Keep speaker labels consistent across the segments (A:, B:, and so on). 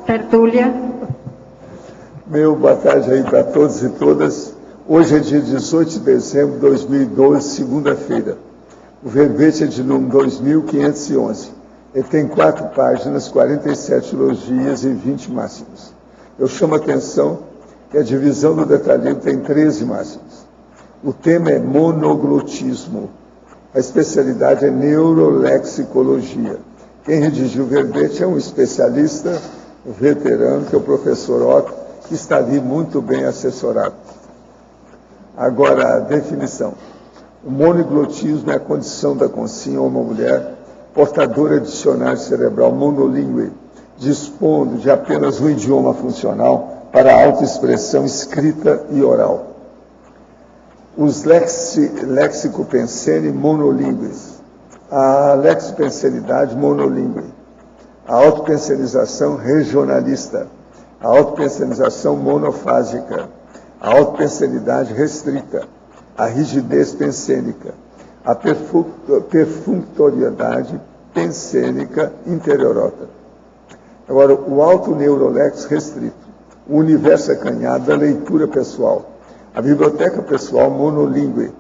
A: tertúlia.
B: Meu boa tarde aí para todos e todas. Hoje é dia 18 de dezembro de 2012, segunda-feira. O verbete é de número 2511. Ele tem 4 páginas, 47 elogias e 20 máximos. Eu chamo a atenção que a divisão do detalhismo tem 13 máximos. O tema é monoglotismo. A especialidade é neurolexicologia. Quem redigiu o verbete é um especialista veterano, que é o professor Otto, que está ali muito bem assessorado. Agora, a definição. O monoglotismo é a condição da consciência ou uma mulher portadora de dicionário cerebral monolíngue, dispondo de apenas um idioma funcional para a autoexpressão escrita e oral. Os lexicopensene monolíngues, a lexipensenidade monolíngue, a autopensenização regionalista, a autopensenização monofásica, a autopensenidade restrita, a rigidez pensênica, a perfunctoriedade pensênica interiorota. Agora, o autoneurolex restrito, o universo acanhado da leitura pessoal, a biblioteca pessoal monolíngue,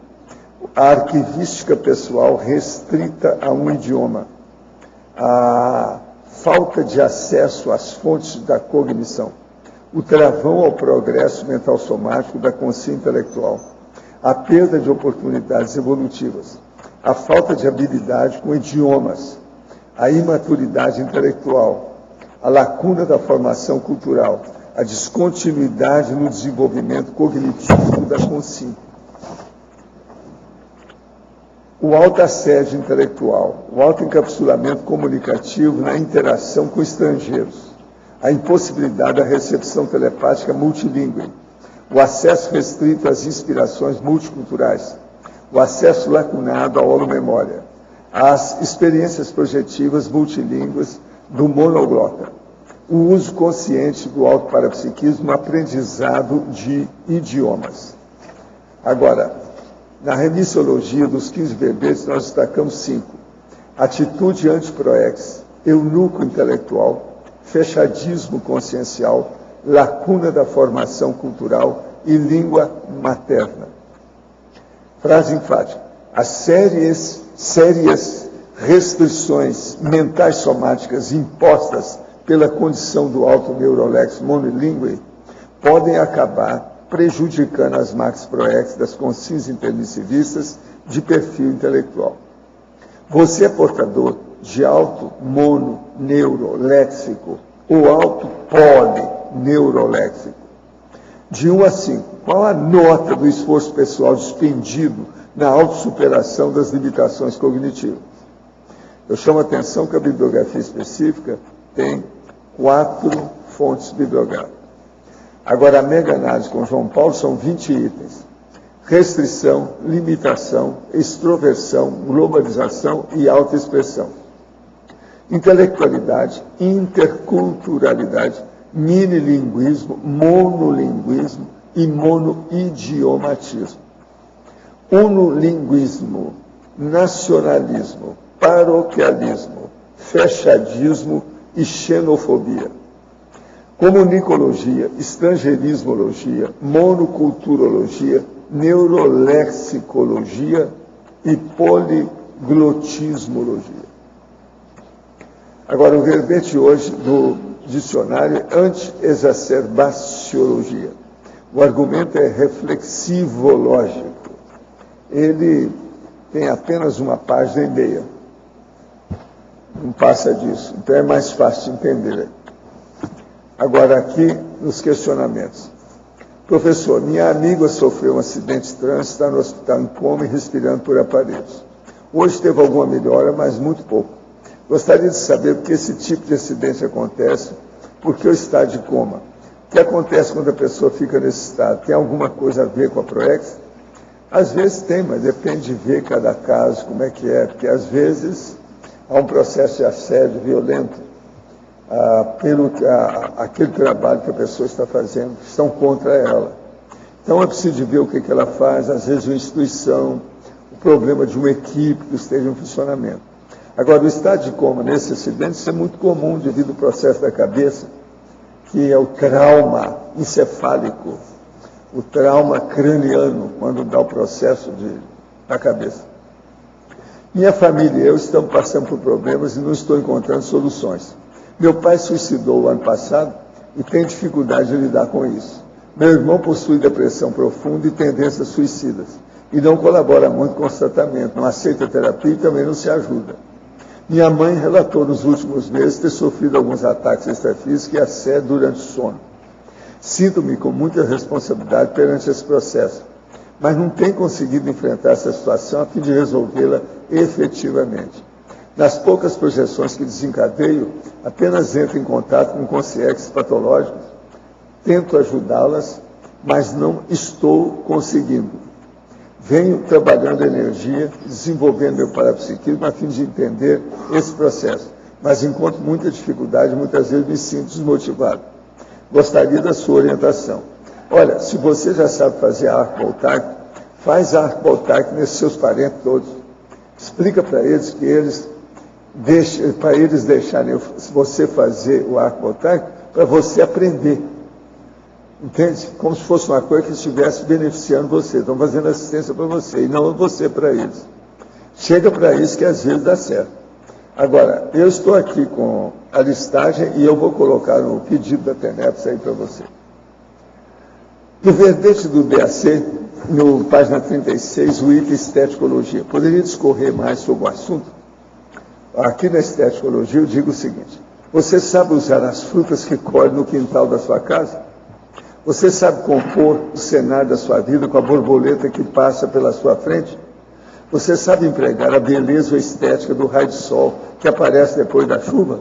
B: a arquivística pessoal restrita a um idioma, a falta de acesso às fontes da cognição, o travão ao progresso mental somático da consciência intelectual, a perda de oportunidades evolutivas, a falta de habilidade com idiomas, a imaturidade intelectual, a lacuna da formação cultural, a descontinuidade no desenvolvimento cognitivo da consciência. O autoassédio intelectual, o autoencapsulamento comunicativo na interação com estrangeiros, a impossibilidade da recepção telepática multilíngue, o acesso restrito às inspirações multiculturais, o acesso lacunado à holomemória, as experiências projetivas multilíngues do monoglota, o uso consciente do autoparapsiquismo no aprendizado de idiomas. Agora, na remissiologia dos 15 verbetes, nós destacamos 5. Atitude antiproex, eunuco intelectual, fechadismo consciencial, lacuna da formação cultural e língua materna. Frase enfática. As sérias restrições mentais somáticas impostas pela condição do autoneurolex monolíngue podem acabar prejudicando as max proex das consciências intermissivistas de perfil intelectual. Você é portador de alto mononeuroléxico ou alto polineuroléxico. De 1 a 5, qual a nota do esforço pessoal despendido na autossuperação das limitações cognitivas? Eu chamo a atenção que a bibliografia específica tem 4 fontes bibliográficas. Agora, a mega análise com João Paulo são 20 itens. Restrição, limitação, extroversão, globalização e autoexpressão. Intelectualidade, interculturalidade, minilinguismo, monolinguismo e monoidiomatismo. Unolinguismo, nacionalismo, paroquialismo, fechadismo e xenofobia. Comunicologia, estrangeirismologia, monoculturologia, neurolexicologia e poliglotismologia. Agora, o verbete hoje do dicionário é anti-exacerbaciologia. O argumento é reflexivológico. Ele tem apenas 1 página e meia. Não passa disso. Então é mais fácil de entender. Agora, aqui, nos questionamentos. Professor, minha amiga sofreu um acidente de trânsito, está no hospital em coma e respirando por aparelhos. Hoje teve alguma melhora, mas muito pouco. Gostaria de saber por que esse tipo de acidente acontece, por que o estado de coma. O que acontece quando a pessoa fica nesse estado? Tem alguma coisa a ver com a PROEX? Às vezes tem, mas depende de ver cada caso, como é que é, porque às vezes há um processo de assédio violento pelo aquele trabalho que a pessoa está fazendo, que estão contra ela. Então é preciso ver o que ela faz, às vezes uma instituição, o problema de uma equipe que esteja em funcionamento. Agora, o estado de coma nesse acidente, isso é muito comum devido ao processo da cabeça, que é o trauma encefálico, o trauma craniano, quando dá o processo da cabeça. Minha família e eu estamos passando por problemas e não estou encontrando soluções. Meu pai suicidou o ano passado e tem dificuldade de lidar com isso. Meu irmão possui depressão profunda e tendências suicidas e não colabora muito com o tratamento, não aceita terapia e também não se ajuda. Minha mãe relatou nos últimos meses ter sofrido alguns ataques extrafísicos e assédio durante o sono. Sinto-me com muita responsabilidade perante esse processo, mas não tenho conseguido enfrentar essa situação a fim de resolvê-la efetivamente. Nas poucas projeções que desencadeio, apenas entro em contato com consciências patológicas, tento ajudá-las, mas não estou conseguindo. Venho trabalhando energia, desenvolvendo meu parapsiquismo a fim de entender esse processo, mas encontro muita dificuldade e muitas vezes me sinto desmotivado. Gostaria da sua orientação. Olha, se você já sabe fazer arco voltaico, faz arco voltaico nesses seus parentes todos. Explica para eles que para eles deixarem você fazer o arco voltaico para você aprender. Entende? Como se fosse uma coisa que estivesse beneficiando você. Estão fazendo assistência para você e não você para eles. Chega para isso que às vezes dá certo. Agora, eu estou aqui com a listagem e eu vou colocar no pedido da TENEPS aí para você. No verbete do BAC, no página 36, o item esteticologia. Poderia discorrer mais sobre o assunto? Aqui na esteticologia eu digo o seguinte: você sabe usar as frutas que colhe no quintal da sua casa? Você sabe compor o cenário da sua vida com a borboleta que passa pela sua frente? Você sabe empregar a beleza ou estética do raio de sol que aparece depois da chuva?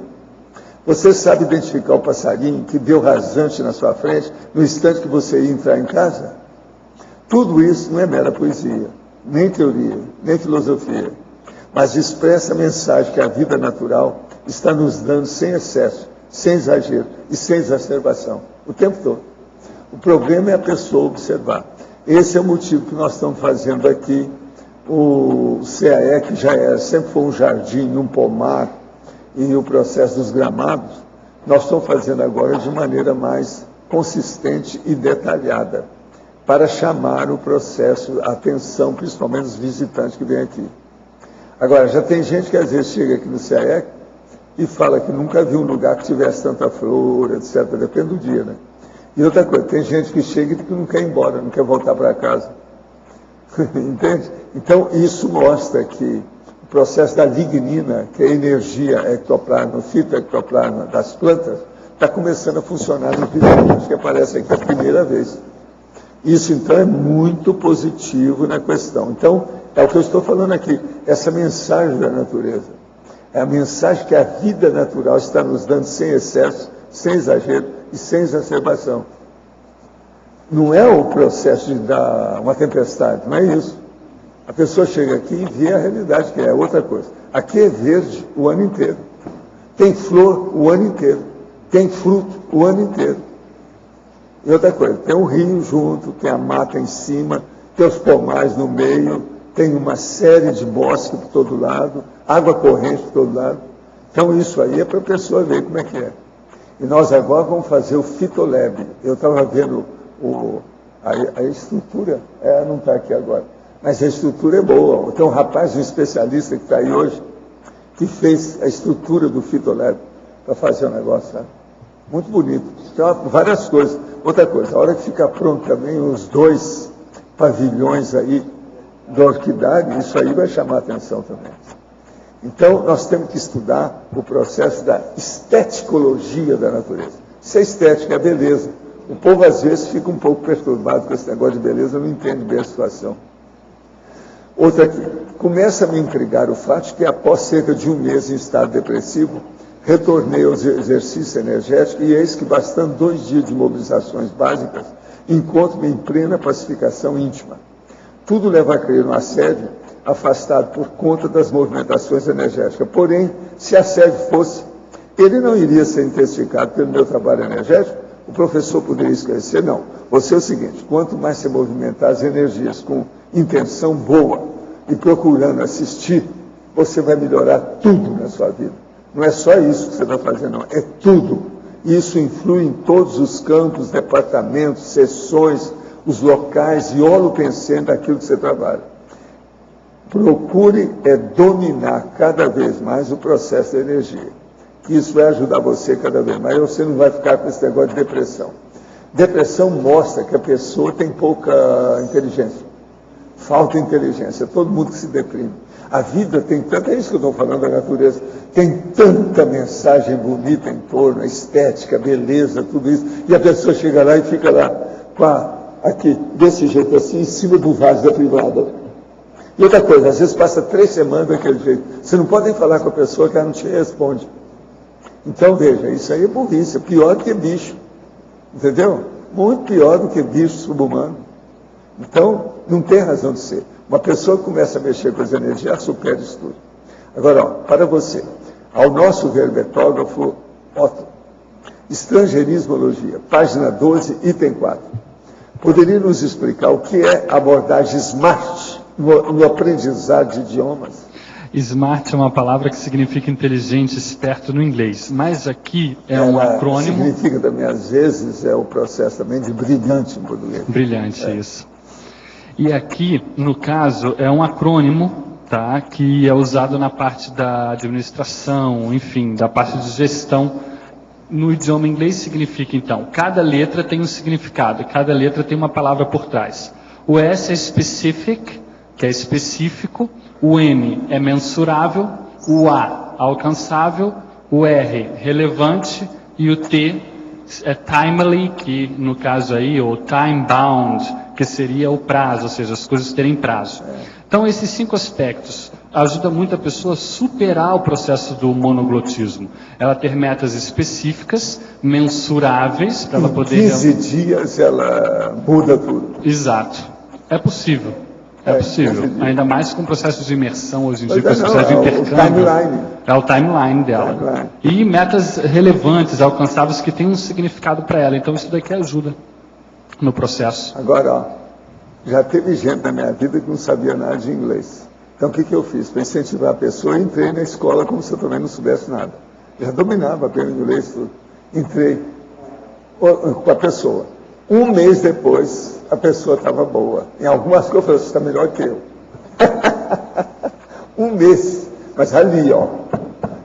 B: Você sabe identificar o passarinho que deu rasante na sua frente no instante que você ia entrar em casa? Tudo isso não é mera poesia, nem teoria, nem filosofia, mas expressa a mensagem que a vida natural está nos dando sem excesso, sem exagero e sem exacerbação, o tempo todo. O problema é a pessoa observar. Esse é o motivo que nós estamos fazendo aqui o CAE, que sempre foi um jardim, um pomar, e o processo dos gramados, nós estamos fazendo agora de maneira mais consistente e detalhada, para chamar o processo, a atenção, principalmente dos visitantes que vêm aqui. Agora, já tem gente que às vezes chega aqui no CAE e fala que nunca viu um lugar que tivesse tanta flor, etc. Depende do dia, né? E outra coisa, tem gente que chega e que não quer ir embora, não quer voltar para casa. Entende? Então, isso mostra que o processo da lignina, que é a energia ectoplasma, fitoectoplasma das plantas, está começando a funcionar nos visitantes que aparecem aqui a primeira vez. Isso, então, é muito positivo na questão. Então, é o que eu estou falando aqui, essa mensagem da natureza. É a mensagem que a vida natural está nos dando sem excesso, sem exagero e sem exacerbação. Não é o processo de dar uma tempestade, não é isso. A pessoa chega aqui e vê a realidade, que é outra coisa. Aqui é verde o ano inteiro. Tem flor o ano inteiro. Tem fruto o ano inteiro. E outra coisa, tem um rio junto, tem a mata em cima, tem os pomares no meio, tem uma série de bosques por todo lado, água corrente por todo lado. Então isso aí é para a pessoa ver como é que é. E nós agora vamos fazer o Fitolab. Eu estava vendo a estrutura, não está aqui agora, mas a estrutura é boa. Tem um rapaz, um especialista que está aí hoje, que fez a estrutura do Fitolab para fazer o negócio, sabe? Muito bonito. Então, várias coisas. Outra coisa, a hora que ficar pronto também os 2 pavilhões aí da orquidade, isso aí vai chamar a atenção também. Então, nós temos que estudar o processo da esteticologia da natureza. Isso é estética, é beleza. O povo, às vezes, fica um pouco perturbado com esse negócio de beleza, não entende bem a situação. Outra aqui. Começa a me intrigar o fato de que, após cerca de um mês em estado depressivo, retornei aos exercícios energéticos e eis que, bastando 2 dias de mobilizações básicas, encontro-me em plena pacificação íntima. Tudo leva a crer no assédio, afastado por conta das movimentações energéticas. Porém, se assédio fosse, ele não iria ser intensificado pelo meu trabalho energético? O professor poderia esclarecer? Não. Você é o seguinte, quanto mais você movimentar as energias com intenção boa e procurando assistir, você vai melhorar tudo na sua vida. Não é só isso que você está fazendo, não. É tudo. Isso influi em todos os campos, departamentos, seções, os locais e holopensene daquilo que você trabalha. Procure dominar cada vez mais o processo da energia. Isso vai ajudar você cada vez mais. Você não vai ficar com esse negócio de depressão. Depressão mostra que a pessoa tem pouca inteligência. Falta inteligência. Todo mundo que se deprime. A vida tem tanta, é isso que eu estou falando da natureza, tem tanta mensagem bonita em torno, a estética, a beleza, tudo isso, e a pessoa chega lá e fica lá, aqui, desse jeito assim, em cima do vaso da privada. E outra coisa, às vezes passa 3 semanas daquele jeito. Você não pode nem falar com a pessoa que ela não te responde. Então, veja, isso aí é burrice, é pior do que bicho. Entendeu? Muito pior do que bicho subhumano. Então, não tem razão de ser. Uma pessoa que começa a mexer com as energias, supera isso tudo. Agora, para você, ao nosso verbetógrafo, Estrangeirismologia, página 12, item 4. Poderia nos explicar o que é a abordagem SMART no aprendizado de idiomas?
A: SMART é uma palavra que significa inteligente, esperto no inglês, mas aqui é um acrônimo.
B: Significa também, às vezes, é o processo também de brilhante em português.
A: Brilhante, isso. E aqui, no caso, é um acrônimo, tá, que é usado na parte da administração, enfim, da parte de gestão. No idioma inglês significa, então, cada letra tem um significado, cada letra tem uma palavra por trás. O S é specific, que é específico, o M é mensurável, o A alcançável, o R relevante e o T é timely, que no caso aí, ou time bound, que seria o prazo, ou seja, as coisas terem prazo. Então esses 5 aspectos ajudam muito a pessoa a superar o processo do monoglotismo. Ela ter metas específicas, mensuráveis, para ela poder...
B: Em 15 dias ela muda tudo.
A: Exato. É possível. É possível, ainda mais com o processo de imersão hoje em dia, com esse
B: não,
A: processo de intercâmbio.
B: É
A: o timeline dela. E metas relevantes, alcançáveis, que têm um significado para ela. Então isso daqui ajuda no processo.
B: Agora, já teve gente na minha vida que não sabia nada de inglês. Então o que eu fiz? Para incentivar a pessoa, eu entrei na escola como se eu também não soubesse nada. Já dominava apenas inglês, tudo. Entrei com a pessoa. Um mês depois, a pessoa estava boa. Em algumas coisas, eu falei, você está melhor que eu. Um mês. Mas ali,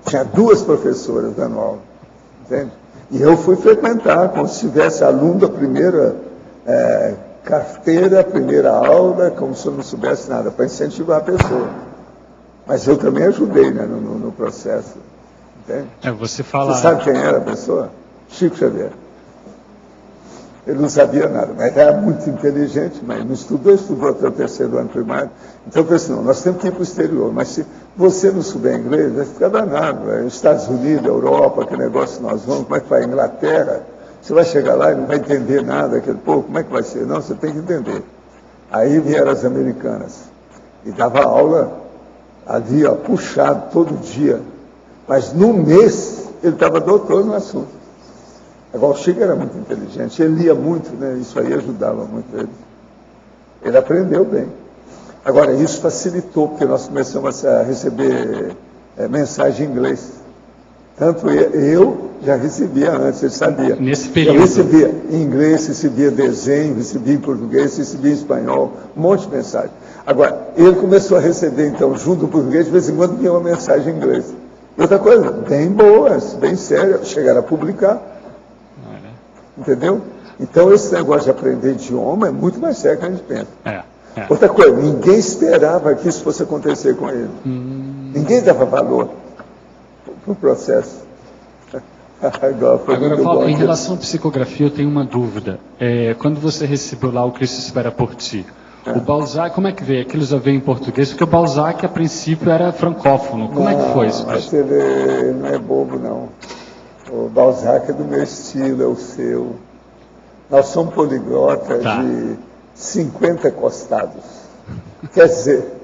B: tinha 2 professoras dando aula. Entende? E eu fui frequentar, como se tivesse aluno da primeira carteira, a primeira aula, como se eu não soubesse nada, para incentivar a pessoa. Mas eu também ajudei, né, no processo. Entende?
A: Você fala...
B: Você sabe quem era a pessoa? Chico Xavier. Ele não sabia nada, mas era muito inteligente, mas não estudou até o 3º ano primário. Então eu pensei, não, nós temos que ir para o exterior, mas se você não souber inglês, vai ficar danado. Estados Unidos, Europa, que negócio que nós vamos, como é que vai? Inglaterra, você vai chegar lá e não vai entender nada, aquele povo, como é que vai ser? Não, você tem que entender. Aí vieram as americanas, e dava aula ali, puxado todo dia, mas no mês ele estava doutor no assunto. Agora, o Chico era muito inteligente, ele lia muito, né? Isso aí ajudava muito ele. Ele aprendeu bem. Agora, isso facilitou, porque nós começamos a receber mensagem em inglês. Tanto eu já recebia antes, ele sabia.
A: Nesse período.
B: Eu recebia em inglês, recebia desenho, recebia em português, recebia em espanhol, um monte de mensagem. Agora, ele começou a receber, então, junto com o português, de vez em quando vinha uma mensagem em inglês. E outra coisa, bem boas, bem séria, chegaram a publicar. Entendeu? Então, esse negócio de aprender idioma é muito mais sério que a gente pensa. Outra coisa, ninguém esperava que isso fosse acontecer com ele. Ninguém dava valor para o processo.
A: Agora, Paulo, em relação à psicografia, eu tenho uma dúvida. Quando você recebeu lá o Cristo Espera por Ti, o Balzac, como é que veio? Aquilo já veio em português? Porque o Balzac, a princípio, era francófono. Como é que foi isso?
B: Mas ele não é bobo, não. O Balzac é do meu estilo, é o seu. Nós somos poliglotas de 50 costados. Quer dizer,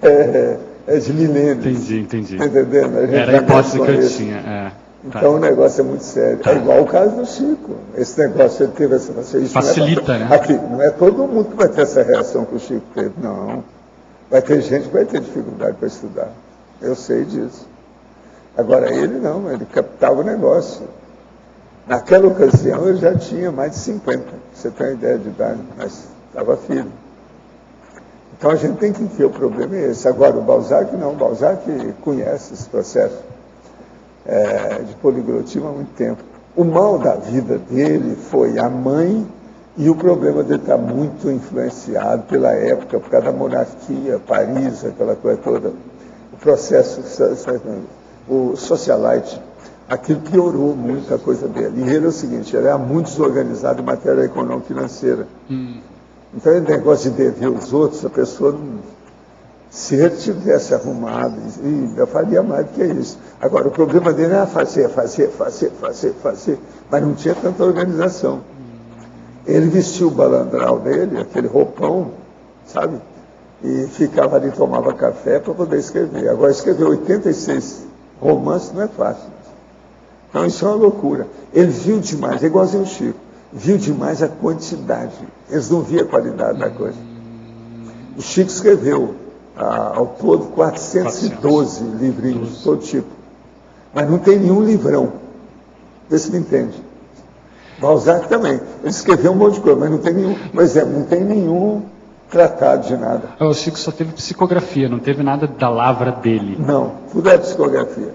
B: é de milênios.
A: Entendi.
B: Tá entendendo?
A: Era a hipótese que eu tinha.
B: Então o negócio é muito sério. É igual o caso do Chico. Esse negócio, ele teve essa... Isso
A: facilita, né?
B: Aqui, não é todo mundo que vai ter essa reação que o Chico teve, não. Vai ter gente que vai ter dificuldade para estudar. Eu sei disso. Agora, ele não, ele captava o negócio. Naquela ocasião ele já tinha mais de 50, você tem uma ideia de idade, mas estava firme. Então a gente tem que ver, o problema é esse. Agora, o Balzac não, o Balzac conhece esse processo de poliglotismo há muito tempo. O mal da vida dele foi a mãe e o problema dele está muito influenciado pela época, por causa da monarquia, Paris, aquela coisa toda, o processo, o socialite, aquilo piorou muito a coisa dele. E ele é o seguinte, ele era muito desorganizado em matéria econômica e financeira. Então, esse negócio de dever os outros, a pessoa, se ele tivesse arrumado, eu faria mais do que isso. Agora, o problema dele era fazer, mas não tinha tanta organização. Ele vestiu o balandral dele, aquele roupão, sabe? E ficava ali, tomava café para poder escrever. Agora, escrever 86 romances não é fácil. Então, isso é uma loucura. Ele viu demais, é igualzinho o Chico, viu demais a quantidade. Eles não viam a qualidade da coisa. O Chico escreveu, ao todo, 412 livrinhos, de todo tipo. Mas não tem nenhum livrão. Vê se me entende. Balzac também. Ele escreveu um monte de coisa, mas não tem nenhum, por exemplo, não tem nenhum tratado de nada.
A: O Chico só teve psicografia, não teve nada da lavra dele.
B: Não, tudo é psicografia.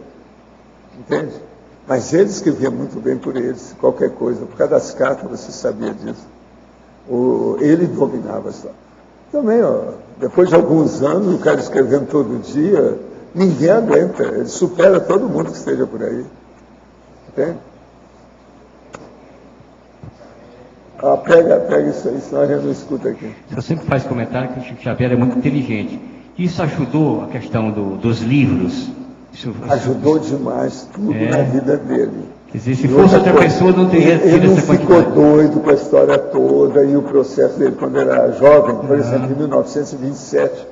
B: Entende? Mas ele escrevia muito bem por eles, qualquer coisa. Por causa das cartas, você sabia disso. Ele dominava a história. Também, depois de alguns anos, o cara escrevendo todo dia, ninguém aguenta. Ele supera todo mundo que esteja por aí. Entende? Pega isso aí, senão a gente não escuta aqui.
C: Você sempre faz comentário que o Chico Xavier é muito inteligente. Isso ajudou a questão dos livros?
B: Ajudou demais tudo na vida dele.
C: Quer dizer, se fosse outra pessoa, não teria tido essa quantidade.
B: Ele ficou doido com a história toda e o processo dele quando era jovem, por exemplo, em 1927.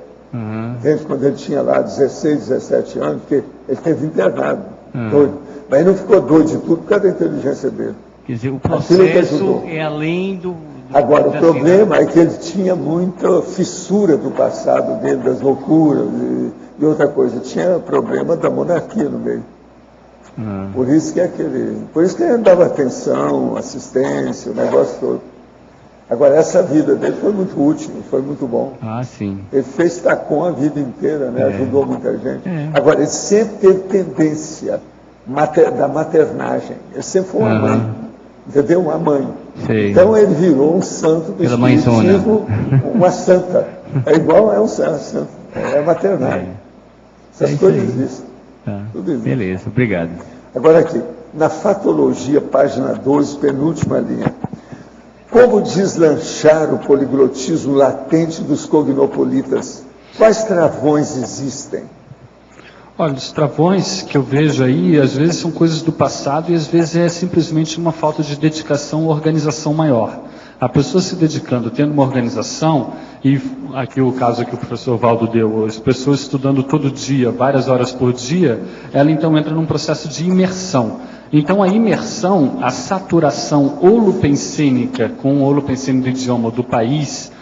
B: Gente, quando ele tinha lá 16, 17 anos, porque ele teve internado, doido. Mas ele não ficou doido de tudo por causa da inteligência dele.
C: Quer dizer, o processo é além do...
B: Agora, o problema é que ele tinha muita fissura do passado dele, das loucuras e outra coisa. Tinha problema da monarquia no meio. Por isso que ele dava atenção, assistência, o negócio todo. Agora, essa vida dele foi muito útil, foi muito bom.
C: Sim.
B: Ele fez tacom a vida inteira, né? Ajudou muita gente. Agora, ele sempre teve tendência da maternagem. Ele sempre foi uma mãe. Entendeu? Uma mãe.
C: Sei.
B: Então ele virou um santo do espiritismo, uma santa. É igual uma santa. É maternagem. Essas coisas existem. Tudo existe.
C: Beleza, obrigado.
B: Agora aqui, na Fatologia, página 12, penúltima linha. Como deslanchar o poliglotismo latente dos cognopolitas? Quais travões existem?
A: Olha, os travões que eu vejo aí, às vezes são coisas do passado e às vezes é simplesmente uma falta de dedicação ou organização maior. A pessoa se dedicando, tendo uma organização, e aqui o caso que o professor Valdo deu, as pessoas estudando todo dia, várias horas por dia, ela então entra num processo de imersão. Então a imersão, a saturação holopensênica com o holopensênico do idioma do país,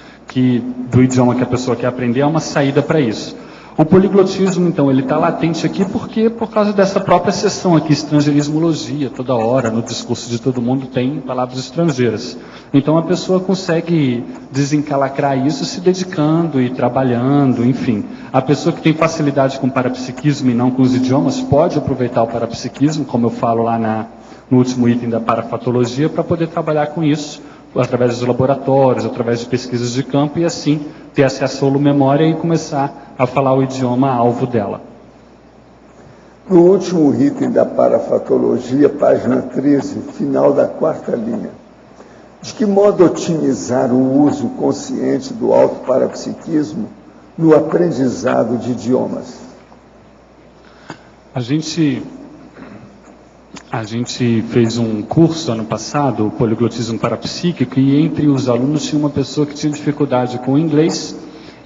A: do idioma que a pessoa quer aprender, é uma saída para isso. O poliglotismo, então, ele está latente aqui porque, por causa dessa própria seção aqui, estrangeirismologia, toda hora, no discurso de todo mundo tem palavras estrangeiras. Então a pessoa consegue desencalacrar isso se dedicando e trabalhando, enfim. A pessoa que tem facilidade com parapsiquismo e não com os idiomas pode aproveitar o parapsiquismo, como eu falo lá no último item da parafatologia, para poder trabalhar com isso, através dos laboratórios, através de pesquisas de campo, e assim ter acesso à memória e começar a falar o idioma alvo dela.
B: No último item da parafatologia, página 13, final da 4ª linha. De que modo otimizar o uso consciente do autoparapsiquismo no aprendizado de idiomas?
A: A gente fez um curso ano passado, o poliglotismo parapsíquico, e entre os alunos tinha uma pessoa que tinha dificuldade com o inglês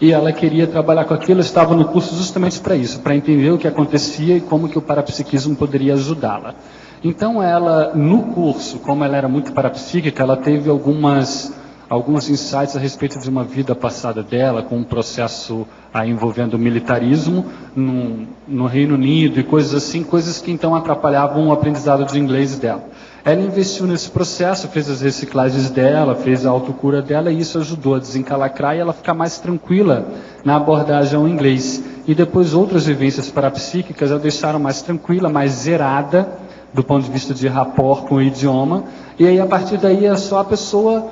A: e ela queria trabalhar com aquilo, estava no curso justamente para isso, para entender o que acontecia e como que o parapsiquismo poderia ajudá-la. Então ela, no curso, como ela era muito parapsíquica, ela teve algumas alguns insights a respeito de uma vida passada dela, com um processo envolvendo militarismo no Reino Unido e coisas assim, coisas que então atrapalhavam o aprendizado de inglês dela. Ela investiu nesse processo, fez as reciclagens dela, fez a autocura dela, e isso ajudou a desencalacrar e ela ficar mais tranquila na abordagem ao inglês. E depois outras vivências parapsíquicas a deixaram mais tranquila, mais zerada, do ponto de vista de rapport com o idioma, e aí a partir daí é só a pessoa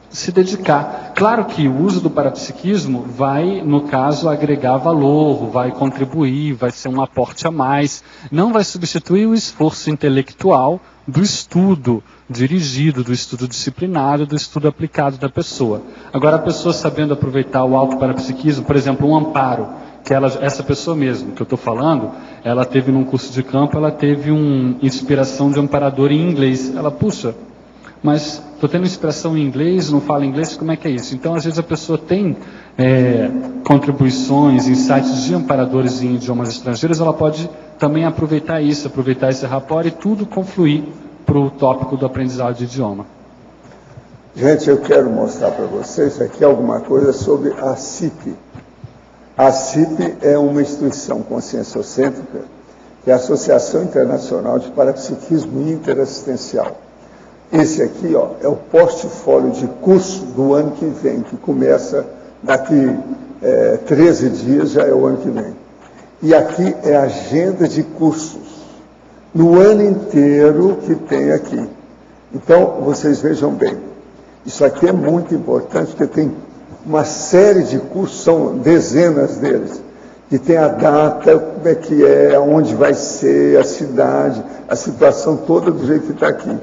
A: se dedicar. Claro que o uso do parapsiquismo vai, no caso, agregar valor, vai contribuir, vai ser um aporte a mais, não vai substituir o esforço intelectual do estudo dirigido, do estudo disciplinado, do estudo aplicado da pessoa. Agora, a pessoa sabendo aproveitar o autoparapsiquismo, por exemplo, um amparo, que essa pessoa mesmo que eu estou falando, ela teve num curso de campo, ela teve uma inspiração de amparador em inglês. Ela, puxa, mas estou tendo inspiração em inglês, não falo inglês, como é que é isso? Então, às vezes a pessoa tem contribuições, insights de amparadores em idiomas estrangeiros, ela pode também aproveitar isso, aproveitar esse rapport e tudo confluir para o tópico do aprendizado de idioma.
B: Gente, eu quero mostrar para vocês aqui alguma coisa sobre a CIP. A CIP é uma instituição conscienciocêntrica, que é a Associação Internacional de Parapsiquismo Interassistencial. Esse aqui, ó, é o portfólio de curso do ano que vem, que começa daqui 13 dias, já é o ano que vem. E aqui é a agenda de cursos, no ano inteiro que tem aqui. Então, vocês vejam bem, isso aqui é muito importante, porque tem uma série de cursos, são dezenas deles, que tem a data, como é que é, onde vai ser, a cidade, a situação toda do jeito que está aqui.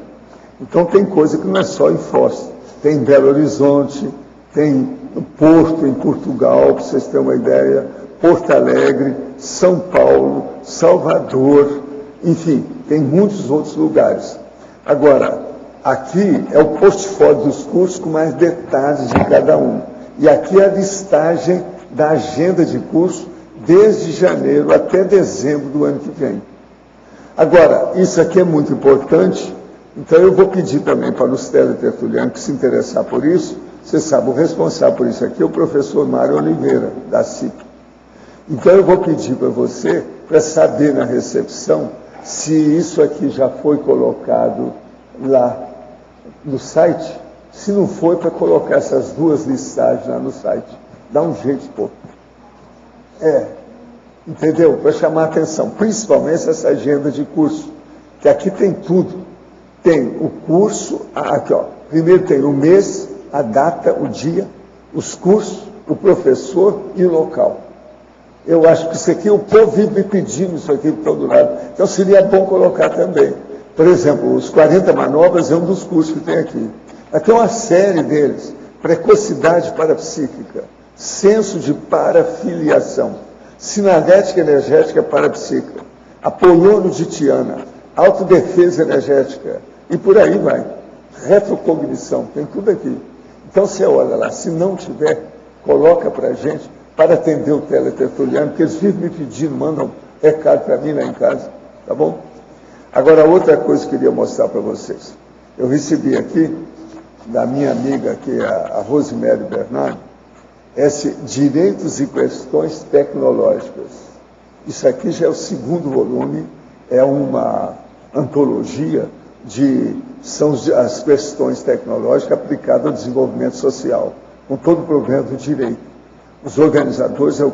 B: Então tem coisa que não é só em Foz, tem em Belo Horizonte, tem no Porto, em Portugal, para vocês terem uma ideia, Porto Alegre, São Paulo, Salvador, enfim, tem muitos outros lugares. Agora, aqui é o portfólio dos cursos com mais detalhes de cada um. E aqui é a listagem da agenda de curso desde janeiro até dezembro do ano que vem. Agora, isso aqui é muito importante, então eu vou pedir também para os teletertulianos que se interessar por isso. Você sabe, o responsável por isso aqui é o professor Mário Oliveira, da CIP. Então eu vou pedir para você, para saber na recepção, se isso aqui já foi colocado lá no site. Se não foi, para colocar essas duas listagens lá no site. Dá um jeito, pô. Entendeu? Para chamar a atenção, principalmente essa agenda de curso, que aqui tem tudo. Tem o curso, aqui ó, primeiro tem o mês, a data, o dia, os cursos, o professor e o local. Eu acho que isso aqui, o povo vive me pedindo isso aqui de todo lado. Então seria bom colocar também. Por exemplo, os 40 manobras é um dos cursos que tem aqui. Aqui é uma série deles. Precocidade parapsíquica, senso de parafiliação, sinalética energética parapsíquica, Apolônio de Tiana, autodefesa energética, e por aí vai. Retrocognição, tem tudo aqui. Então você olha lá, se não tiver, coloca para a gente, para atender o teletertuliano, porque eles vivem me pedindo, mandam recado para mim lá em casa, tá bom? Agora, outra coisa que eu queria mostrar para vocês. Eu recebi aqui, da minha amiga aqui, a Rosemary Bernardo, esse Direitos e Questões Tecnológicas. Isso aqui já é o segundo volume, é uma antologia são as questões tecnológicas aplicadas ao desenvolvimento social, com todo o problema do direito. Os organizadores é o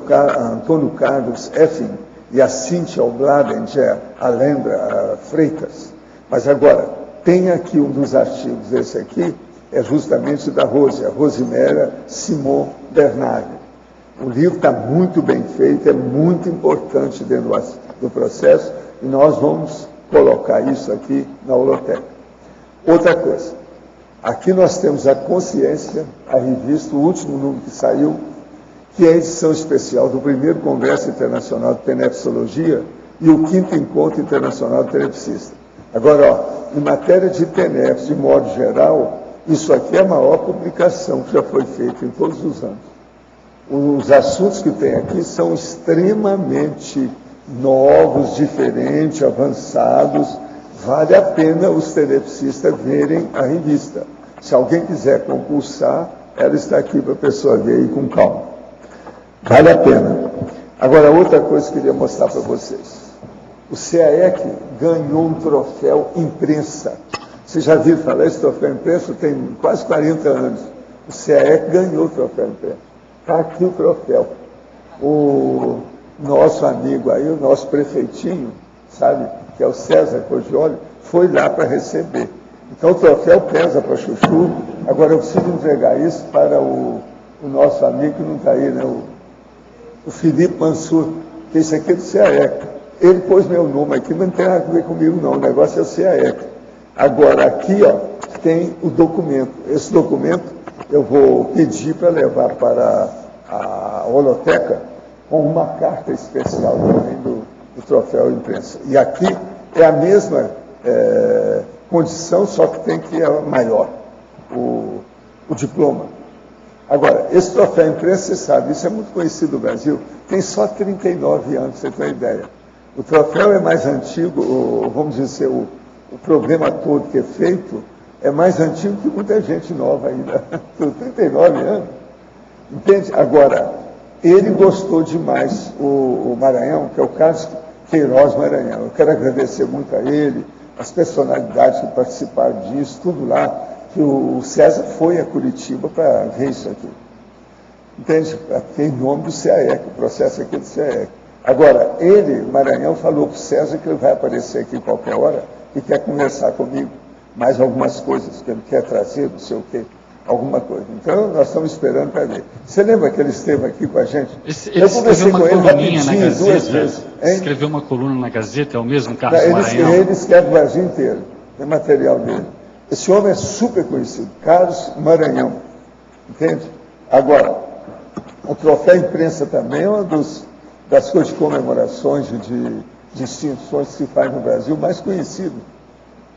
B: Antônio Carlos Effin e a Cíntia Obladinger, a Lembra Freitas. Mas agora, tem aqui um dos artigos, esse aqui, é justamente da a Rosemera Simon Bernardi. O livro está muito bem feito, é muito importante dentro do processo, e nós vamos colocar isso aqui na holoteca. Outra coisa, aqui nós temos a Consciência, a revista, o último número que saiu, que é a edição especial do primeiro Congresso Internacional de Tenepsologia e o 5º Encontro Internacional de Tenepsista. Agora, ó, em matéria de TENEPS, de modo geral, isso aqui é a maior publicação que já foi feita em todos os anos. Os assuntos que tem aqui são extremamente novos, diferentes, avançados. Vale a pena os tenepsistas verem a revista. Se alguém quiser concursar, ela está aqui para a pessoa ver aí com calma. Vale a pena. Agora, outra coisa que eu queria mostrar para vocês. O CAEC ganhou um troféu imprensa. Vocês já viram falar esse troféu imprensa? Tem quase 40 anos. O CAEC ganhou o troféu imprensa. Está aqui o troféu. O nosso amigo aí, o nosso prefeitinho, sabe, que é o César Cogioli, foi lá para receber. Então o troféu pesa para Chuchu. Agora eu preciso entregar isso para o nosso amigo que não está aí, né? O Felipe Mansur, que esse aqui é do CAEC. Ele pôs meu nome aqui, mas não tem nada a ver comigo não, o negócio é o CAEC. Agora aqui, ó, tem o documento. Esse documento eu vou pedir para levar para a holoteca com uma carta especial também do troféu imprensa. E aqui é a mesma condição, só que tem que é maior, o diploma. Agora, esse troféu imprensa, você sabe, isso é muito conhecido no Brasil, tem só 39 anos, você tem uma ideia. O troféu é mais antigo, vamos dizer, o programa todo que é feito é mais antigo que muita gente nova ainda, tem 39 anos. Entende? Agora, ele gostou demais, o Maranhão, que é o Carlos Queiroz Maranhão. Eu quero agradecer muito a ele, as personalidades que participaram disso, tudo lá, que o César foi a Curitiba para ver isso aqui. Entende? Em nome do CAEC, o processo aqui do CAEC. Agora, ele, Maranhão, falou para o César que ele vai aparecer aqui qualquer hora e quer conversar comigo mais algumas coisas que ele quer trazer, não sei o quê, alguma coisa. Então, nós estamos esperando para ver. Você lembra que ele esteve aqui com a gente?
A: Ele escreveu uma coluninha na Gazeta. Escreveu uma coluna na Gazeta, é o mesmo Carlos Maranhão?
B: Ele escreve o Brasil inteiro, tem material dele. Esse homem é super conhecido, Carlos Maranhão. Entende? Agora, o troféu imprensa também é uma das coisas de comemorações, de distinções que se faz no Brasil, mais conhecido.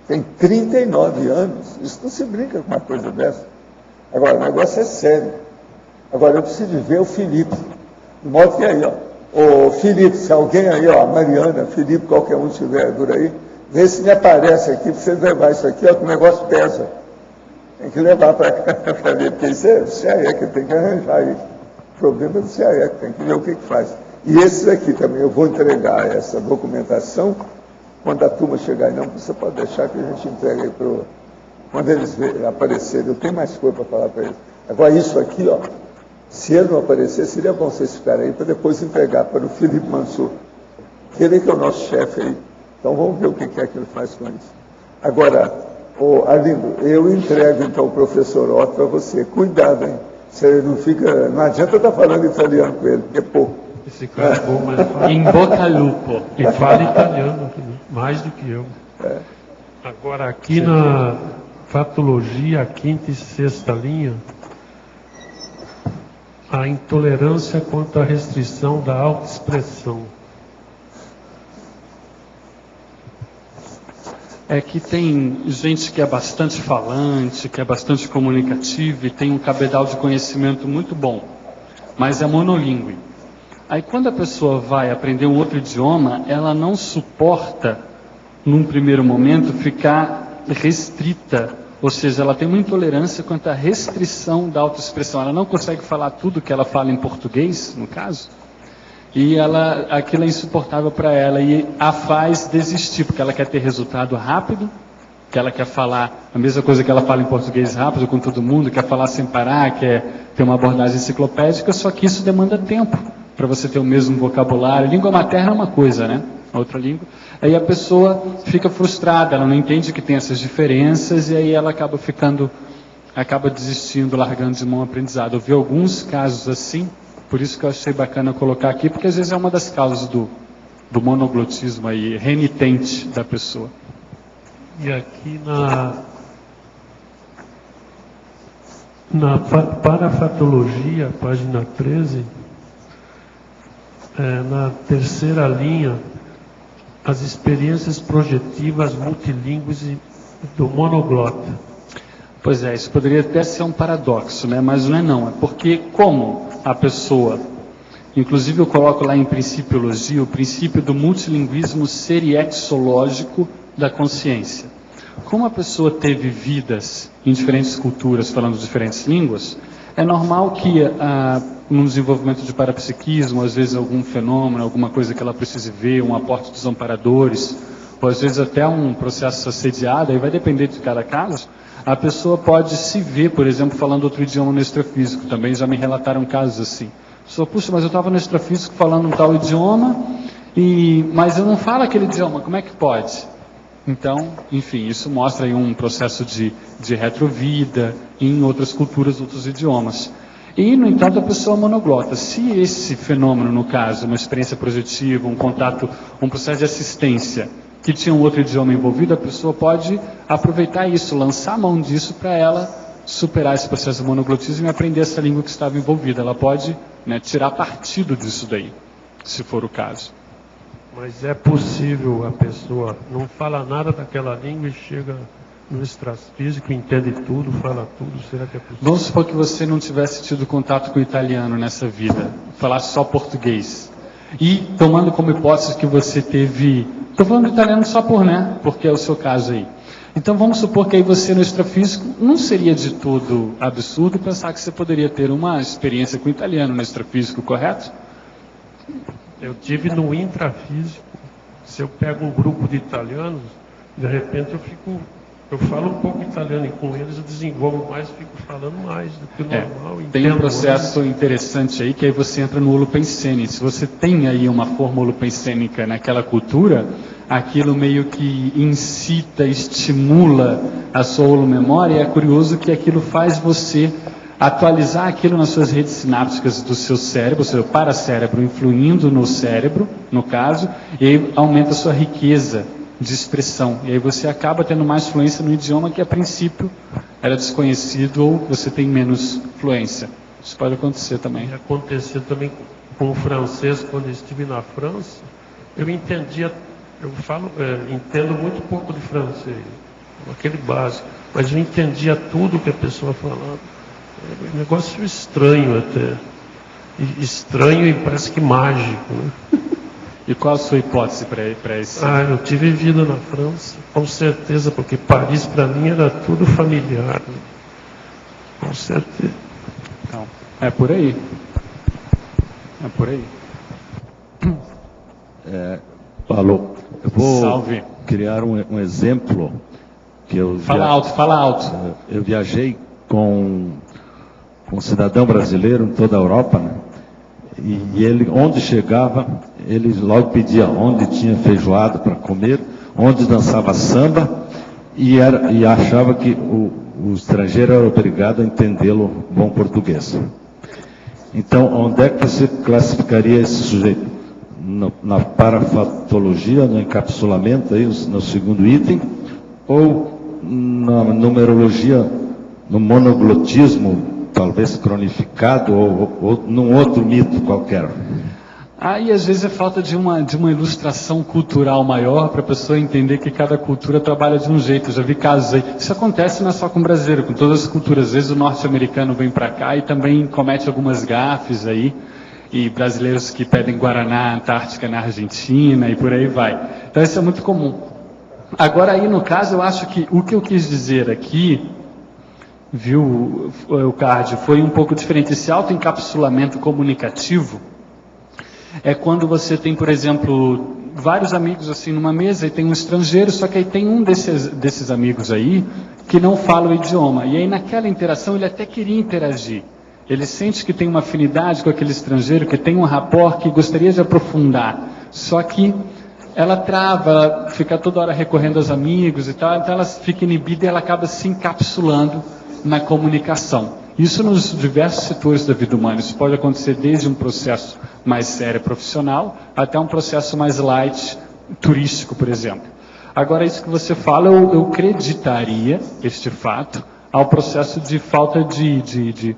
B: Tem 39 anos, isso não se brinca com uma coisa dessa. Agora, o negócio é sério. Agora, eu preciso de ver o Felipe. De modo que aí, ó, ô Felipe, se alguém aí, ó, Mariana, Felipe, qualquer um estiver por aí, vê se me aparece aqui, para você levar isso aqui, ó, que o negócio pesa. Tem que levar para cá para ver, porque isso é o CAEC, tem que arranjar aí. O problema é do CAEC, tem que ver o que faz. E esse aqui também, eu vou entregar essa documentação quando a turma chegar aí. Não, você pode deixar que a gente entregue aí para quando eles aparecerem. Eu tenho mais coisa para falar para eles. Agora, isso aqui, ó, se ele não aparecer, seria bom vocês ficarem aí para depois entregar para o Felipe Mansur. Ele que é o nosso chefe aí. Então, vamos ver o que é que ele faz com isso. Agora, Arlindo, eu entrego, então, o professor Otto para você. Cuidado, hein? Você não adianta estar falando italiano com ele, porque é pouco.
D: Esse cara é bom, mas fala...
A: Em bocca lupo.
D: E fala italiano, mais do que eu. Agora, aqui na fatologia, a quinta e sexta linha, a intolerância quanto à restrição da autoexpressão.
A: É que tem gente que é bastante falante, que é bastante comunicativa e tem um cabedal de conhecimento muito bom, mas é monolíngue. Aí quando a pessoa vai aprender um outro idioma, ela não suporta, num primeiro momento, ficar restrita, ou seja, ela tem uma intolerância quanto à restrição da autoexpressão. Ela não consegue falar tudo que ela fala em português, no caso, e aquilo é insuportável para ela e a faz desistir, porque ela quer ter resultado rápido, que ela quer falar a mesma coisa que ela fala em português rápido com todo mundo, quer falar sem parar, quer ter uma abordagem enciclopédica, só que isso demanda tempo para você ter o mesmo vocabulário. Língua materna é uma coisa, né? Outra língua. Aí a pessoa fica frustrada, ela não entende que tem essas diferenças e aí ela acaba desistindo, largando de mão o aprendizado. Eu vi alguns casos assim, por isso que eu achei bacana colocar aqui, porque às vezes é uma das causas do monoglotismo aí, renitente da pessoa.
D: E aqui na parafatologia, página 13, na terceira linha, as experiências projetivas multilingües do monoglota.
A: Pois é, isso poderia até ser um paradoxo, né? Mas não é não. É porque como a pessoa, inclusive eu coloco lá em Principiologia, o princípio do multilinguismo seriexológico da consciência. Como a pessoa teve vidas em diferentes culturas, falando diferentes línguas, é normal que no desenvolvimento de parapsiquismo, às vezes algum fenômeno, alguma coisa que ela precise ver, um aporte dos amparadores, ou às vezes até um processo assediado, aí vai depender de cada caso, a pessoa pode se ver, por exemplo, falando outro idioma no extrafísico. Também já me relataram casos assim. A pessoa, puxa, mas eu estava no extrafísico falando um tal idioma, mas eu não falo aquele idioma, como é que pode? Então, enfim, isso mostra aí um processo de retrovida em outras culturas, outros idiomas. E, no entanto, a pessoa monoglota. Se esse fenômeno, no caso, uma experiência projetiva, um contato, um processo de assistência, que tinha um outro idioma envolvido, a pessoa pode aproveitar isso, lançar a mão disso para ela superar esse processo de monoglotismo e aprender essa língua que estava envolvida. Ela pode, né, tirar partido disso daí, se for o caso.
D: Mas é possível a pessoa não fala nada daquela língua e chega no extrafísico, entende tudo, fala tudo? Será que é possível?
A: Vamos supor que você não tivesse tido contato com o italiano nessa vida, falasse só português. E, tomando como hipótese que você teve... Estou falando italiano só porque é o seu caso aí. Então, vamos supor que aí você no extrafísico não seria de todo absurdo pensar que você poderia ter uma experiência com o italiano no extrafísico, correto?
D: Eu tive no intrafísico. Se eu pego um grupo de italianos, de repente eu falo um pouco italiano e com eles eu desenvolvo mais, fico falando mais do que o normal.
A: Tem um processo interessante aí que aí você entra no holopensene. Se você tem aí uma forma holopensênica naquela cultura, aquilo meio que incita, estimula a sua holomemória, e é curioso que aquilo faz você atualizar aquilo nas suas redes sinápticas do seu cérebro, ou seja, o paracérebro influindo no cérebro, no caso, e aí aumenta a sua riqueza de expressão. E aí você acaba tendo mais fluência no idioma que a princípio era desconhecido ou você tem menos fluência. Isso pode acontecer também.
D: Aconteceu também com o francês, quando eu estive na França, eu entendia, entendo muito pouco de francês, aquele básico, mas eu entendia tudo que a pessoa falava. É um negócio estranho até. Estranho e parece que mágico, né?
A: E qual a sua hipótese para esse?
D: Eu tive vida na França, com certeza, porque Paris para mim era tudo familiar. Né? Com certeza.
A: Então, é por aí. É por aí.
E: Paulo, eu vou
A: Salve.
E: criar um exemplo que eu
A: Fala alto.
E: Eu viajei com um cidadão brasileiro em toda a Europa, né? E ele, onde chegava, ele logo pedia onde tinha feijoada para comer, onde dançava samba, e achava que o estrangeiro era obrigado a entendê-lo bom português. Então, onde é que você classificaria esse sujeito? Na parafatologia, no encapsulamento, aí, no segundo item, ou na numerologia, no monoglotismo, talvez cronificado, ou num outro mito qualquer?
A: E às vezes é falta de uma ilustração cultural maior para a pessoa entender que cada cultura trabalha de um jeito. Eu já vi casos aí. Isso acontece não é só com o brasileiro, com todas as culturas. Às vezes o norte-americano vem para cá e também comete algumas gafes aí. E brasileiros que pedem Guaraná Antártica na Argentina e por aí vai. Então isso é muito comum. Agora aí no caso eu acho que o que eu quis dizer aqui, viu, o Cardio, foi um pouco diferente. Esse autoencapsulamento comunicativo é quando você tem, por exemplo, vários amigos assim numa mesa e tem um estrangeiro, só que aí tem um desses amigos aí que não fala o idioma. E aí naquela interação ele até queria interagir. Ele sente que tem uma afinidade com aquele estrangeiro, que tem um rapport que gostaria de aprofundar. Só que ela trava, ela fica toda hora recorrendo aos amigos e tal, então ela fica inibida e ela acaba se encapsulando na comunicação. Isso nos diversos setores da vida humana. Isso pode acontecer desde um processo mais sério profissional até um processo mais light turístico, por exemplo. Agora, isso que você fala, eu acreditaria este fato ao processo de falta de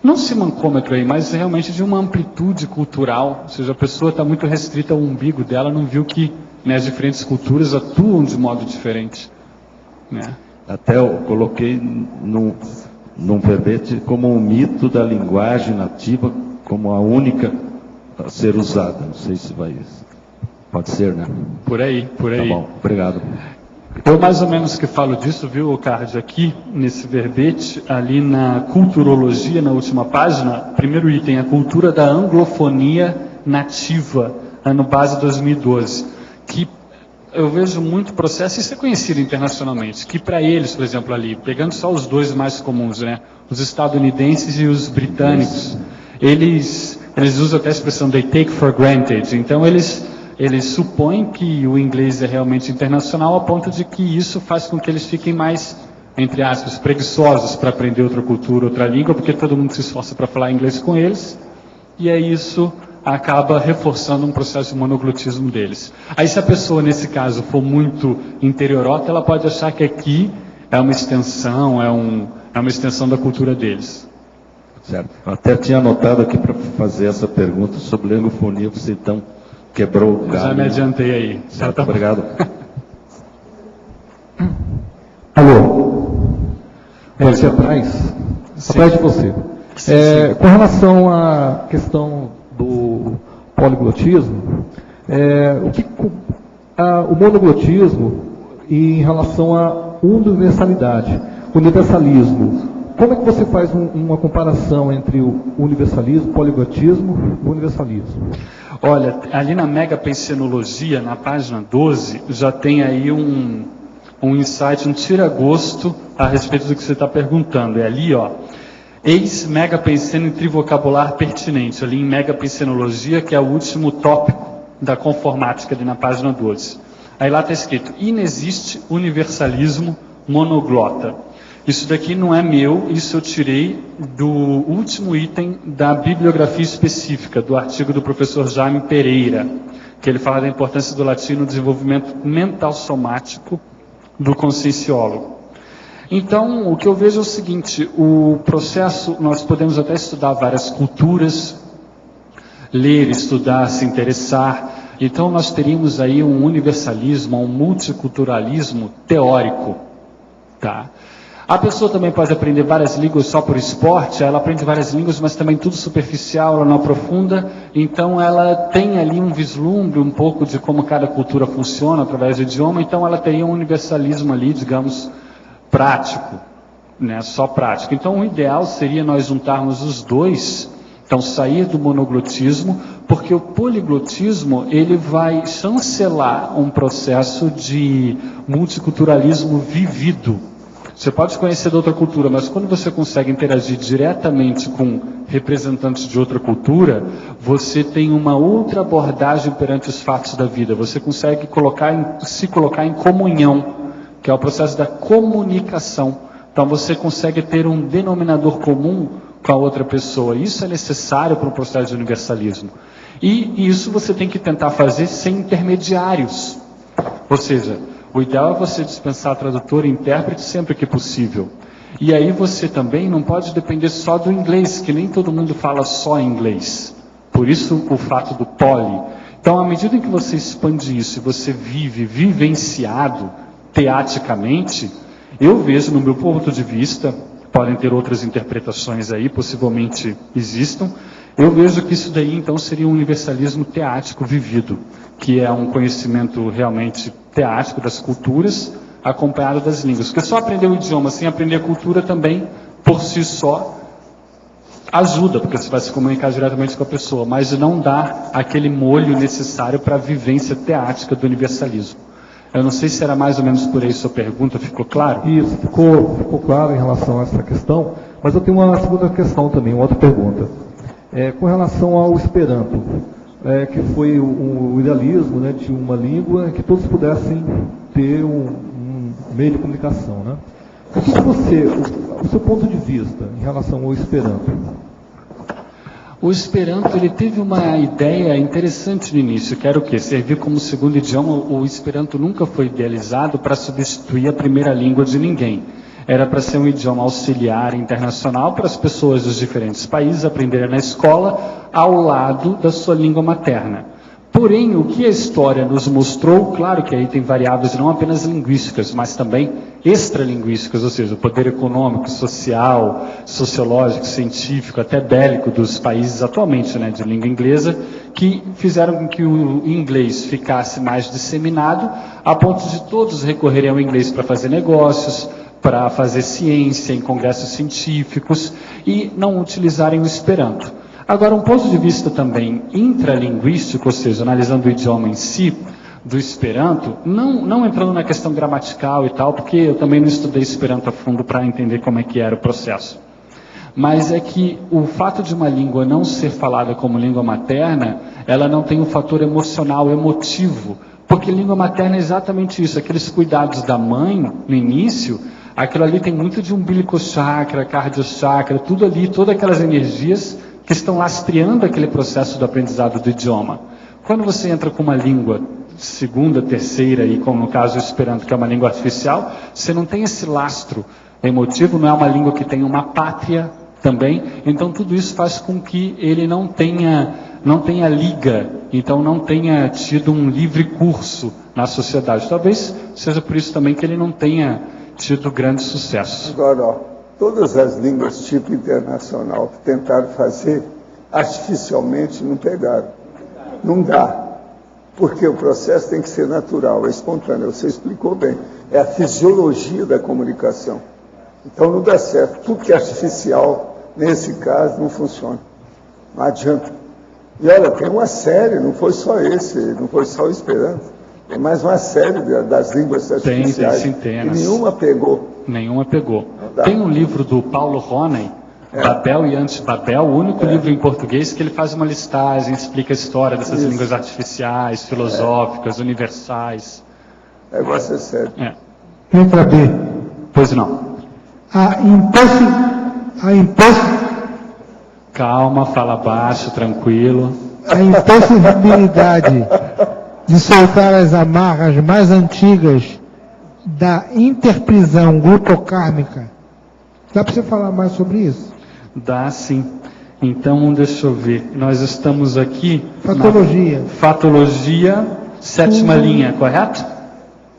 A: não simancômetro aí, mas realmente de uma amplitude cultural. Ou seja, a pessoa está muito restrita ao umbigo dela, não viu que, né, as diferentes culturas atuam de modo diferente, né?
E: Até eu coloquei num verbete como um mito da linguagem nativa, como a única a ser usada. Não sei se vai... Pode ser, né?
A: Por aí.
E: Tá bom, obrigado.
A: Eu mais ou menos que falo disso, viu, Card, aqui nesse verbete, ali na culturologia, na última página, primeiro item, a cultura da anglofonia nativa, ano base 2012, que eu vejo muito processo, isso é conhecido internacionalmente, que para eles, por exemplo, ali, pegando só os dois mais comuns, né, os estadunidenses e os britânicos, eles usam até a expressão they take for granted, então eles supõem que o inglês é realmente internacional, a ponto de que isso faz com que eles fiquem mais, entre aspas, preguiçosos para aprender outra cultura, outra língua, porque todo mundo se esforça para falar inglês com eles, e aí isso acaba reforçando um processo de monoglotismo deles. Aí se a pessoa, nesse caso, for muito interiorota, ela pode achar que aqui é uma extensão, é uma extensão da cultura deles.
E: Certo. Eu até tinha anotado aqui para fazer essa pergunta sobre lingofonia, você então quebrou o galho.
A: Já me adiantei aí.
E: Certo, obrigado.
F: Alô? Aqui atrás? Atrás de você. Com relação à questão do poliglotismo, o monoglotismo em relação à universalidade, universalismo, como é que você faz uma comparação entre o universalismo, poliglotismo e o universalismo?
A: Olha, ali na Megapensenologia, na página 12, já tem aí um insight, um tira-gosto a respeito do que você está perguntando. É ali, ó, eis Megapenseno em trivocabular pertinente, ali em Megapensenologia, que é o último tópico da conformática, ali na página 12. Aí lá está escrito, inexiste universalismo monoglota. Isso daqui não é meu, isso eu tirei do último item da bibliografia específica, do artigo do professor Jaime Pereira, que ele fala da importância do latim no desenvolvimento mental somático do conscienciólogo. Então, o que eu vejo é o seguinte, o processo, nós podemos até estudar várias culturas, ler, estudar, se interessar, então nós teríamos aí um universalismo, um multiculturalismo teórico, tá? A pessoa também pode aprender várias línguas só por esporte, ela aprende várias línguas, mas também tudo superficial, ela não aprofunda, então ela tem ali um vislumbre um pouco de como cada cultura funciona através do idioma, então ela teria um universalismo ali, digamos, prático, né, só prático. Então o ideal seria nós juntarmos os dois, então sair do monoglotismo, porque o poliglotismo ele vai chancelar um processo de multiculturalismo vivido. Você pode conhecer de outra cultura, mas quando você consegue interagir diretamente com representantes de outra cultura, você tem uma outra abordagem perante os fatos da vida. Você consegue se colocar em comunhão, que é o processo da comunicação. Então você consegue ter um denominador comum com a outra pessoa. Isso é necessário para um processo de universalismo. E isso você tem que tentar fazer sem intermediários. Ou seja, o ideal é você dispensar tradutor e intérprete sempre que possível. E aí você também não pode depender só do inglês, que nem todo mundo fala só inglês. Por isso o fato do poli. Então, à medida em que você expande isso e você vive vivenciado teaticamente, eu vejo, no meu ponto de vista, podem ter outras interpretações aí, possivelmente existam, eu vejo que isso daí então seria um universalismo teático vivido, que é um conhecimento realmente teático das culturas, acompanhado das línguas. Porque só aprender o idioma sem aprender a cultura também, por si só, ajuda, porque você vai se comunicar diretamente com a pessoa, mas não dá aquele molho necessário para a vivência teática do universalismo. Eu não sei se era mais ou menos por aí sua pergunta, ficou claro?
F: Isso, ficou claro em relação a essa questão, mas eu tenho uma segunda questão também, uma outra pergunta. Com relação ao Esperanto, que foi o idealismo, né, de uma língua que todos pudessem ter um meio de comunicação, né? O que o seu ponto de vista em relação ao Esperanto?
A: O Esperanto ele teve uma ideia interessante no início, que era o quê? Servir como segundo idioma. O Esperanto nunca foi idealizado para substituir a primeira língua de ninguém. Era para ser um idioma auxiliar internacional para as pessoas dos diferentes países aprenderem na escola ao lado da sua língua materna. Porém, o que a história nos mostrou, claro que aí tem variáveis não apenas linguísticas, mas também extralinguísticas, ou seja, o poder econômico, social, sociológico, científico, até bélico dos países atualmente, né, de língua inglesa, que fizeram com que o inglês ficasse mais disseminado, a ponto de todos recorrerem ao inglês para fazer negócios, para fazer ciência em congressos científicos e não utilizarem o Esperanto. Agora, um ponto de vista também intralinguístico, ou seja, analisando o idioma em si, do Esperanto, não entrando na questão gramatical e tal, porque eu também não estudei Esperanto a fundo para entender como é que era o processo. Mas é que o fato de uma língua não ser falada como língua materna, ela não tem um fator emocional, emotivo, porque língua materna é exatamente isso, aqueles cuidados da mãe no início, aquilo ali tem muito de umbilical chakra, cardiochakra, tudo ali, todas aquelas energias que estão lastreando aquele processo do aprendizado do idioma. Quando você entra com uma língua segunda, terceira, e como no caso o Esperanto, que é uma língua artificial, você não tem esse lastro emotivo, não é uma língua que tem uma pátria também, então tudo isso faz com que ele não tenha liga, então não tenha tido um livre curso na sociedade. Talvez seja por isso também que ele não tenha tido grande sucesso.
B: Agora, ó, todas as línguas tipo internacional que tentaram fazer artificialmente não pegaram. Não dá. Porque o processo tem que ser natural, é espontâneo. Você explicou bem. É a fisiologia da comunicação. Então não dá certo. Tudo que é artificial, nesse caso, não funciona. Não adianta. E olha, tem uma série, não foi só esse, não foi só o Esperanto. Tem mais uma série das línguas artificiais.
A: Tem centenas.
B: E nenhuma pegou.
A: Nenhuma pegou. Tem um livro do Paulo Roney, Babel e Anti-Babel, o único livro em português que ele faz uma listagem, explica a história dessas línguas artificiais, filosóficas, universais.
B: O negócio é sério.
G: Letra B.
A: Pois não.
G: A
A: Calma, fala baixo, tranquilo.
G: A impossibilidade de soltar as amarras mais antigas da interprisão grupocármica. Dá para você falar mais sobre isso?
A: Dá sim. Então, deixa eu ver. Nós estamos aqui...
G: Fatologia.
A: Fatologia, sétima linha, correto?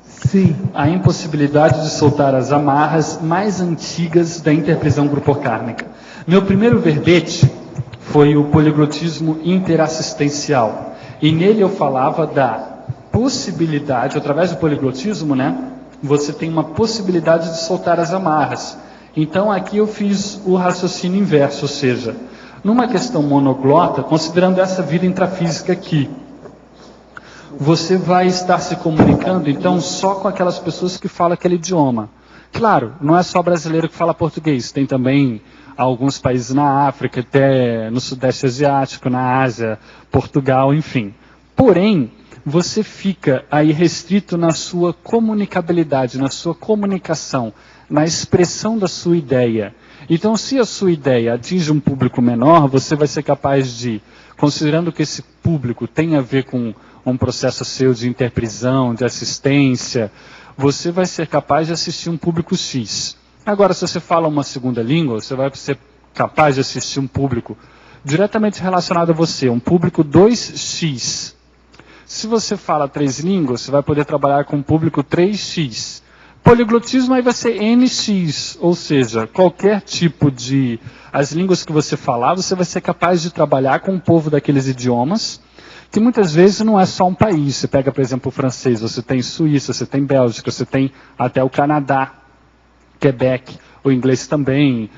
G: Sim.
A: A impossibilidade de soltar as amarras mais antigas da interprisão grupocármica. Meu primeiro verbete foi o poliglotismo interassistencial. E nele eu falava da possibilidade, através do poliglotismo, né? Você tem uma possibilidade de soltar as amarras. Então aqui eu fiz o raciocínio inverso, ou seja, numa questão monoglota, considerando essa vida intrafísica aqui, você vai estar se comunicando, então, só com aquelas pessoas que falam aquele idioma. Claro, não é só brasileiro que fala português, tem também alguns países na África, até no Sudeste Asiático, na Ásia, Portugal, enfim. Porém, você fica aí restrito na sua comunicabilidade, na sua comunicação, na expressão da sua ideia. Então, se a sua ideia atinge um público menor, você vai ser capaz de, considerando que esse público tem a ver com um processo seu de interprisão, de assistência, você vai ser capaz de assistir um público X. Agora, se você fala uma segunda língua, você vai ser capaz de assistir um público diretamente relacionado a você, um público 2X. Se você fala 3 línguas, você vai poder trabalhar com um público 3X. Poliglotismo aí vai ser NX, ou seja, qualquer tipo de... As línguas que você falar, você vai ser capaz de trabalhar com o povo daqueles idiomas, que muitas vezes não é só um país. Você pega, por exemplo, o francês, você tem Suíça, você tem Bélgica, você tem até o Canadá, Quebec, o inglês também,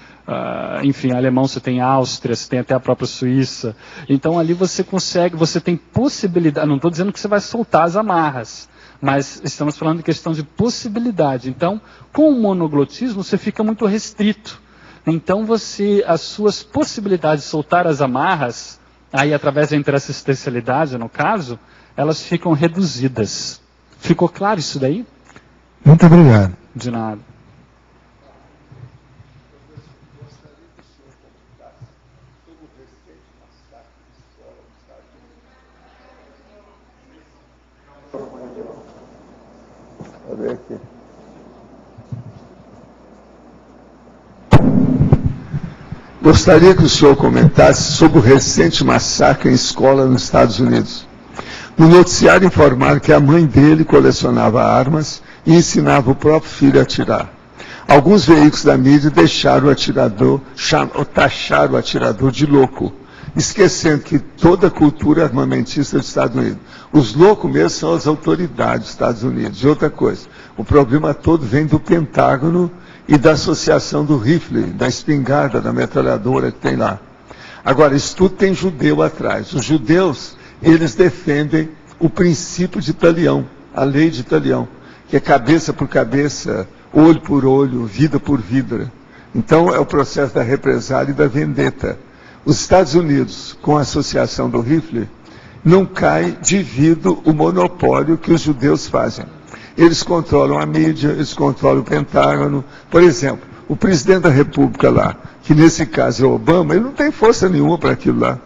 A: enfim, alemão você tem Áustria, você tem até a própria Suíça. Então ali você consegue, você tem possibilidade, não estou dizendo que você vai soltar as amarras, mas estamos falando de questão de possibilidade. Então, com o monoglotismo você fica muito restrito. Então as suas possibilidades de soltar as amarras, aí através da interassistencialidade, no caso, elas ficam reduzidas. Ficou claro isso daí?
G: Muito obrigado.
A: De nada.
B: Aqui. Gostaria que o senhor comentasse sobre o recente massacre em escola nos Estados Unidos. No noticiário informaram que a mãe dele colecionava armas e ensinava o próprio filho a atirar. Alguns veículos da mídia deixaram o atirador, taxaram o atirador de louco, esquecendo que toda a cultura armamentista dos Estados Unidos. Os loucos mesmo são as autoridades dos Estados Unidos. E outra coisa, o problema todo vem do Pentágono e da associação do rifle, da espingarda, da metralhadora que tem lá. Agora, isso tudo tem judeu atrás. Os judeus, eles defendem o princípio de Talião, a lei de Talião, que é cabeça por cabeça, olho por olho, vida por vida. Então, é o processo da represália e da vendetta. Os Estados Unidos, com a associação do rifle, não cai devido ao monopólio que os judeus fazem. Eles controlam a mídia, eles controlam o Pentágono. Por exemplo, o presidente da República lá, que nesse caso é o Obama, ele não tem força nenhuma para aquilo lá.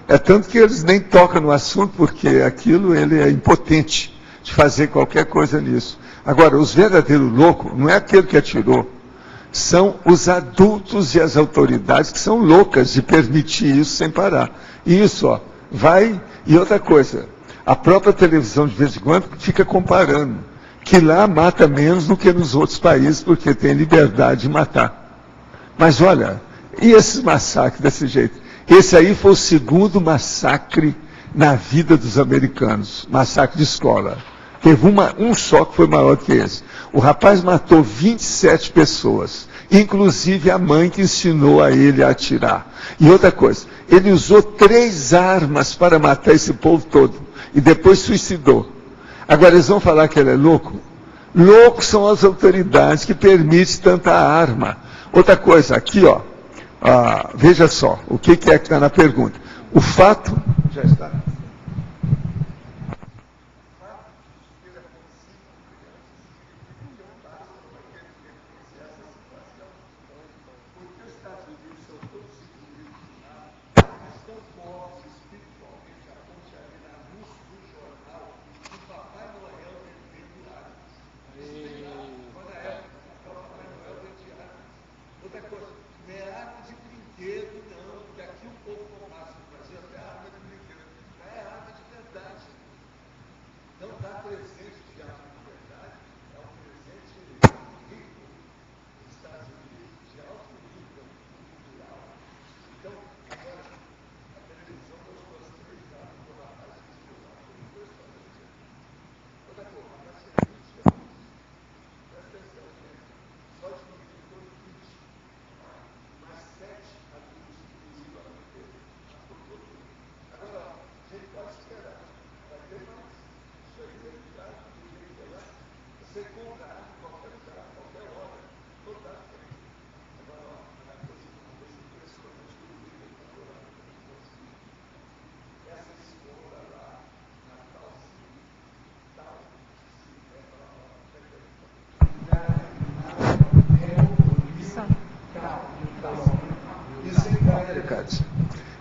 B: É tanto que eles nem tocam no assunto, porque aquilo ele é impotente de fazer qualquer coisa nisso. Agora, os verdadeiros loucos, não é aquele que atirou, são os adultos e as autoridades que são loucas de permitir isso sem parar. E isso, ó, vai... E outra coisa, a própria televisão de vez em quando fica comparando, que lá mata menos do que nos outros países, porque tem liberdade de matar. Mas olha, e esses massacres desse jeito? Esse aí foi o segundo massacre na vida dos americanos, massacre de escola. Teve um só que foi maior que esse. O rapaz matou 27 pessoas, inclusive a mãe que ensinou a ele a atirar. E outra coisa, ele usou 3 armas para matar esse povo todo, e depois suicidou. Agora eles vão falar que ele é louco? Loucos são as autoridades que permitem tanta arma. Outra coisa, aqui ó, veja só, o que é que está na pergunta. O fato... Já está.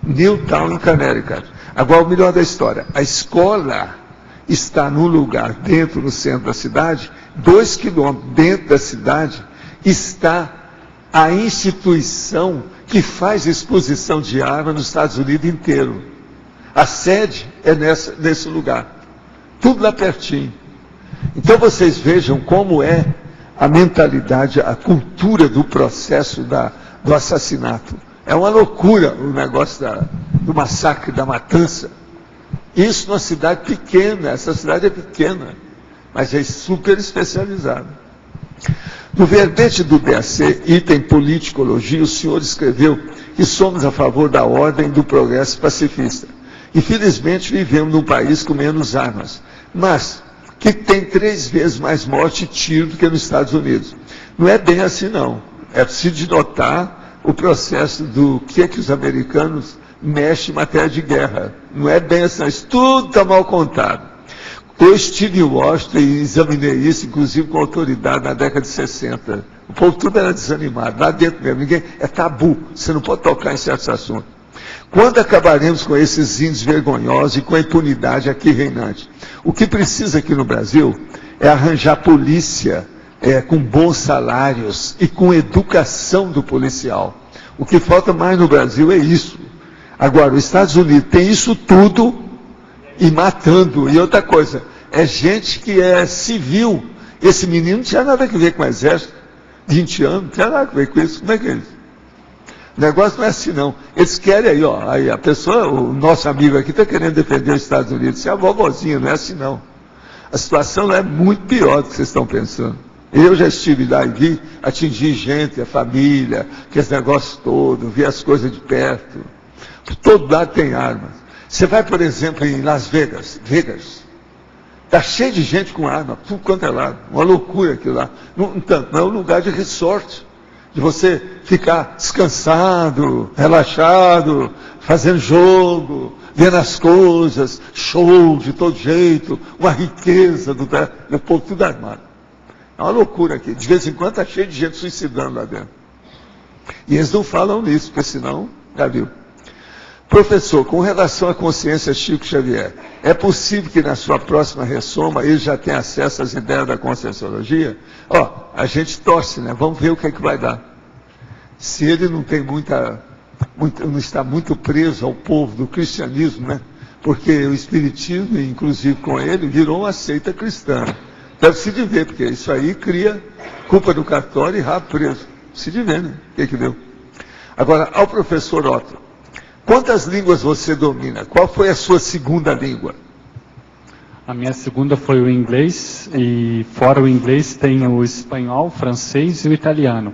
B: Newtown, em Connecticut. Agora, o melhor da história, a escola está num lugar dentro, no centro da cidade, 2 quilômetros dentro da cidade, está a instituição que faz exposição de arma nos Estados Unidos inteiro. A sede é nesse lugar. Tudo lá pertinho. Então vocês vejam como é a mentalidade, a cultura do processo do assassinato. É uma loucura o negócio do massacre, da matança. Isso numa cidade pequena, essa cidade é pequena, mas é super especializada. No verbete do BAC, item politicologia, o senhor escreveu que somos a favor da ordem do progresso pacifista. Infelizmente vivemos num país com menos armas, mas que tem 3 vezes mais morte e tiro do que nos Estados Unidos. Não é bem assim não. É preciso de notar o processo do que os americanos mexem em matéria de guerra. Não é bem assim, isso tudo está mal contado. Eu estive em Washington e examinei isso, inclusive com autoridade, na década de 60. O povo tudo era desanimado, lá dentro mesmo, ninguém, é tabu, você não pode tocar em certos assuntos. Quando acabaremos com esses índios vergonhosos e com a impunidade aqui reinante? O que precisa aqui no Brasil é arranjar polícia com bons salários e com educação do policial. O que falta mais no Brasil é isso. Agora, os Estados Unidos tem isso tudo e matando. E outra coisa, é gente que é civil. Esse menino não tinha nada a ver com o exército. 20 anos, não tinha nada a ver com isso. Como é que é isso? O negócio não é assim, não. Eles querem aí, ó. Aí a pessoa, o nosso amigo aqui está querendo defender os Estados Unidos. Isso é a vovozinha, não é assim, não. A situação é muito pior do que vocês estão pensando. Eu já estive lá e vi, atingir gente, a família, aqueles negócios todos, vi as coisas de perto. Por todo lado tem armas. Você vai, por exemplo, em Las Vegas, está cheio de gente com arma, por quanto é lado. Uma loucura aquilo lá. Não é um lugar de resort, de você ficar descansado, relaxado, fazendo jogo, vendo as coisas, show de todo jeito, uma riqueza do povo tudo armado. É uma loucura aqui. De vez em quando está cheio de gente suicidando lá dentro. E eles não falam nisso, porque senão, já viu. Professor, com relação à consciência Chico Xavier, é possível que na sua próxima ressoma ele já tenha acesso às ideias da conscienciologia? Ó, a gente torce, né? Vamos ver o que é que vai dar. Se ele não tem não está muito preso ao povo do cristianismo, né? Porque o espiritismo, inclusive com ele, virou uma seita cristã. Deve se de ver, porque isso aí cria culpa do cartório e rabo preso. Se de ver, né? O que deu? Agora, ao professor Otto, quantas línguas você domina? Qual foi a sua segunda língua?
A: A minha segunda foi o inglês, e fora o inglês tem o espanhol, o francês e o italiano.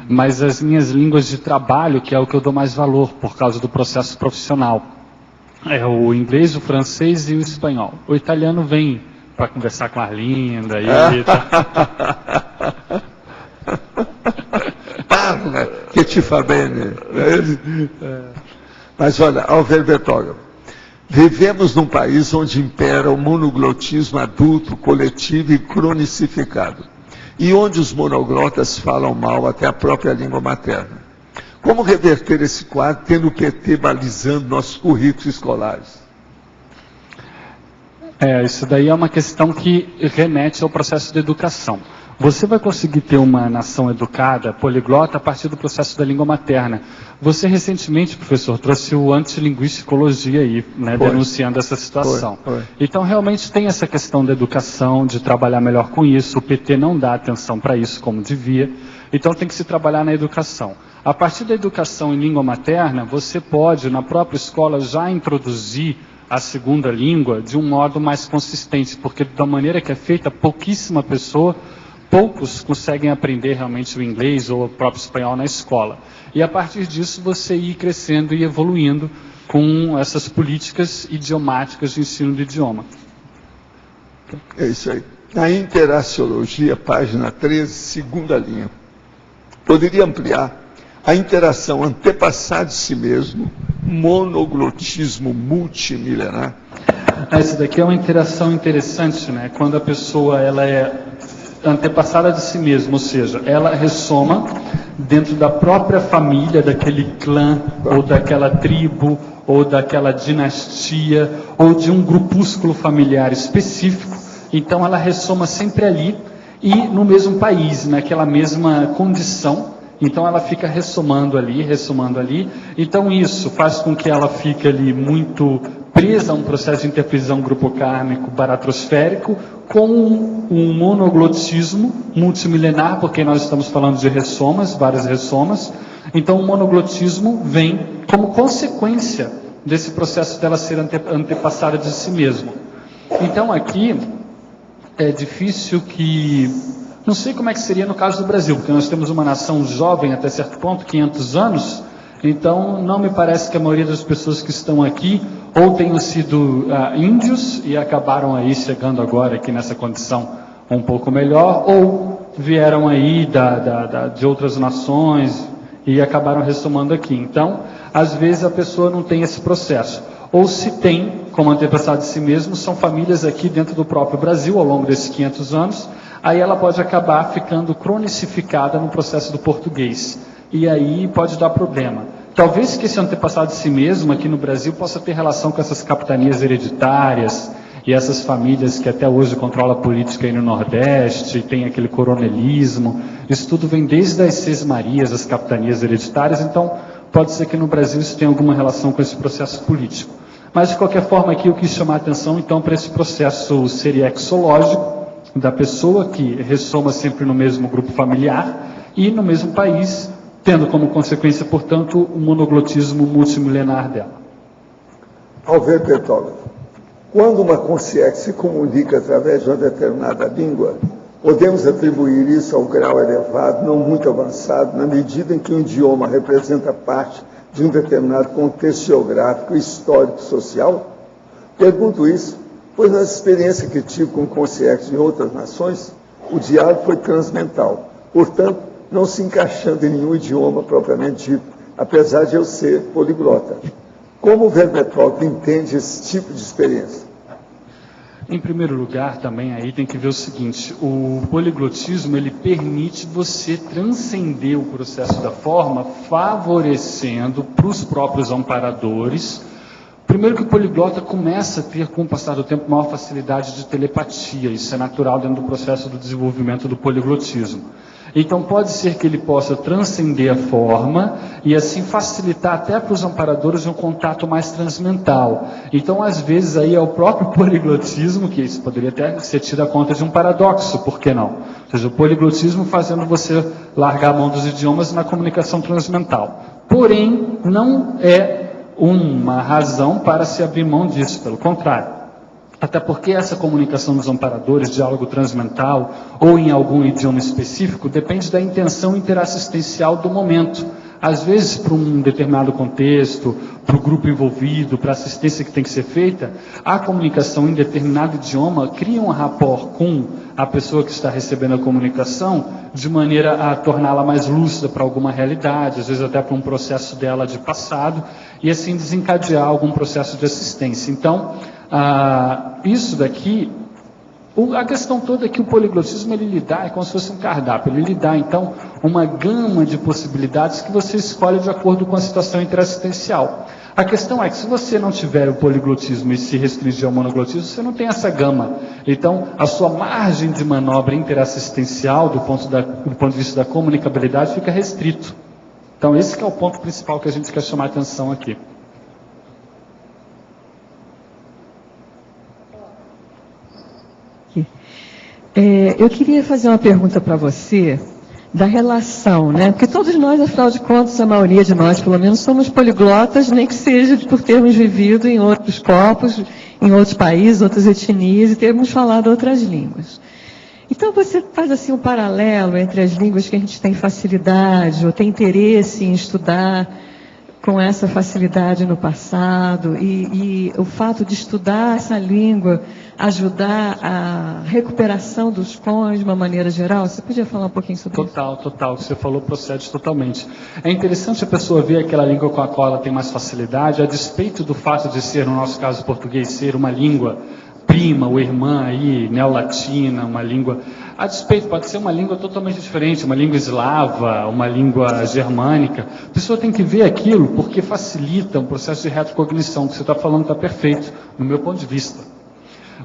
A: Mas as minhas línguas de trabalho, que é o que eu dou mais valor por causa do processo profissional, é o inglês, o francês e o espanhol. O italiano vem para conversar com a Arlinda e
B: que te fa bene. Mas olha, Alberto, vivemos num país onde impera o monoglotismo adulto, coletivo e cronicificado, e onde os monoglotas falam mal até a própria língua materna. Como reverter esse quadro tendo o PT balizando nossos currículos escolares?
A: Isso daí é uma questão que remete ao processo de educação. Você vai conseguir ter uma nação educada, poliglota, a partir do processo da língua materna. Você recentemente, professor, trouxe o antilinguisticologia aí, né, denunciando essa situação. Foi. Então, realmente tem essa questão da educação, de trabalhar melhor com isso. O PT não dá atenção para isso como devia. Então, tem que se trabalhar na educação. A partir da educação em língua materna, você pode, na própria escola, já introduzir a segunda língua de um modo mais consistente, porque da maneira que é feita, poucos conseguem aprender realmente o inglês ou o próprio espanhol na escola. E a partir disso você ir crescendo e evoluindo com essas políticas idiomáticas de ensino do idioma.
B: É isso aí. Na Interaciologia, página 13, segunda linha. Poderia ampliar a interação antepassado de si mesmo, monoglotismo multimilenar?
A: Essa daqui é uma interação interessante, né? Quando a pessoa ela é antepassada de si mesma, ou seja, ela ressoma dentro da própria família, daquele clã, ou daquela tribo, ou daquela dinastia, ou de um grupúsculo familiar específico. Então ela ressoma sempre ali e no mesmo país, naquela mesma condição. Então ela fica ressomando ali. Então isso faz com que ela fique ali muito presa a um processo de interprisão grupocármico baratrosférico, com um monoglotismo multimilenar, porque nós estamos falando de ressomas, várias ressomas. Então o monoglotismo vem como consequência desse processo dela ser antepassada de si mesma. Então aqui é difícil que... Não sei como é que seria no caso do Brasil, porque nós temos uma nação jovem até certo ponto, 500 anos, então não me parece que a maioria das pessoas que estão aqui ou tenham sido índios e acabaram aí chegando agora aqui nessa condição um pouco melhor, ou vieram aí de outras nações e acabaram ressomando aqui. Então, às vezes a pessoa não tem esse processo. Ou se tem, como antepassado de si mesmo, são famílias aqui dentro do próprio Brasil, ao longo desses 500 anos, aí ela pode acabar ficando cronicificada no processo do português. E aí pode dar problema. Talvez que esse antepassado de si mesmo, aqui no Brasil, possa ter relação com essas capitanias hereditárias e essas famílias que até hoje controlam a política aí no Nordeste, tem aquele coronelismo. Isso tudo vem desde as sesmarias, as capitanias hereditárias, então pode ser que no Brasil isso tenha alguma relação com esse processo político. Mas, de qualquer forma, aqui eu quis chamar a atenção, então, para esse processo seriexológico da pessoa, que ressoma sempre no mesmo grupo familiar e no mesmo país, tendo como consequência, portanto, o monoglotismo multimilenar dela.
B: Alver Petógrafo, quando uma consciência se comunica através de uma determinada língua, podemos atribuir isso ao grau elevado, não muito avançado, na medida em que um idioma representa parte de um determinado contexto geográfico, histórico, social? Pergunto isso, pois na experiência que tive com consciências de outras nações, o diálogo foi transmental, portanto, não se encaixando em nenhum idioma propriamente dito, apesar de eu ser poliglota. Como o Verbetógrafo entende esse tipo de experiência?
A: Em primeiro lugar, também aí tem que ver o seguinte, o poliglotismo, ele permite você transcender o processo da forma, favorecendo para os próprios amparadores. Primeiro que o poliglota começa a ter, com o passar do tempo, maior facilidade de telepatia, isso é natural dentro do processo do desenvolvimento do poliglotismo. Então pode ser que ele possa transcender a forma e assim facilitar até para os amparadores um contato mais transmental. Então às vezes aí é o próprio poliglotismo, que isso poderia até ser tido a conta de um paradoxo, por que não? Ou seja, o poliglotismo fazendo você largar a mão dos idiomas na comunicação transmental. Porém, não é uma razão para se abrir mão disso, pelo contrário. Até porque essa comunicação dos amparadores, diálogo transmental ou em algum idioma específico, depende da intenção interassistencial do momento. Às vezes, para um determinado contexto, para o grupo envolvido, para a assistência que tem que ser feita, a comunicação em determinado idioma cria um rapport com a pessoa que está recebendo a comunicação, de maneira a torná-la mais lúcida para alguma realidade, às vezes até para um processo dela de passado, e assim desencadear algum processo de assistência. Então, isso daqui, a questão toda é que o poliglotismo ele lhe dá, é como se fosse um cardápio, ele lhe dá então uma gama de possibilidades que você escolhe de acordo com a situação interassistencial. A questão é que se você não tiver o poliglotismo e se restringir ao monoglotismo, você não tem essa gama. Então, a sua margem de manobra interassistencial, do ponto de vista da comunicabilidade, fica restrito. Então, esse que é o ponto principal que a gente quer chamar a atenção aqui.
H: Eu queria fazer uma pergunta para você da relação, né? Porque todos nós, afinal de contas, a maioria de nós, pelo menos, somos poliglotas, nem que seja por termos vivido em outros corpos, em outros países, outras etnias e termos falado outras línguas. Então você faz assim um paralelo entre as línguas que a gente tem facilidade ou tem interesse em estudar com essa facilidade no passado e o fato de estudar essa língua ajudar a recuperação dos cons de uma maneira geral? Você podia falar um pouquinho sobre isso?
A: Total. O que você falou procede totalmente. É interessante a pessoa ver aquela língua com a qual ela tem mais facilidade, a despeito do fato de ser, no nosso caso português, ser uma língua prima ou irmã aí, neolatina, uma língua... A despeito, pode ser uma língua totalmente diferente, uma língua eslava, uma língua germânica. A pessoa tem que ver aquilo porque facilita um processo de retrocognição. O que você está falando está perfeito, no meu ponto de vista.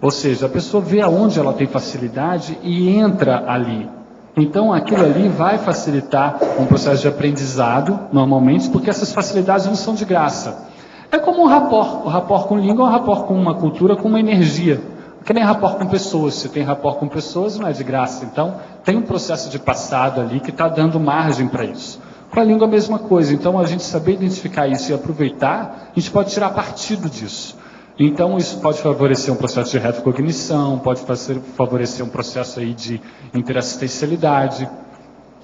A: Ou seja, a pessoa vê aonde ela tem facilidade e entra ali. Então, aquilo ali vai facilitar um processo de aprendizado, normalmente, porque essas facilidades não são de graça. É como um rapport. O rapport com língua é um rapport com uma cultura, com uma energia. Que nem rapport com pessoas. Se tem rapport com pessoas, não é de graça. Então, tem um processo de passado ali que está dando margem para isso. Com a língua, a mesma coisa. Então, a gente saber identificar isso e aproveitar, a gente pode tirar partido disso. Então, isso pode favorecer um processo de retrocognição, pode favorecer um processo aí de interassistencialidade.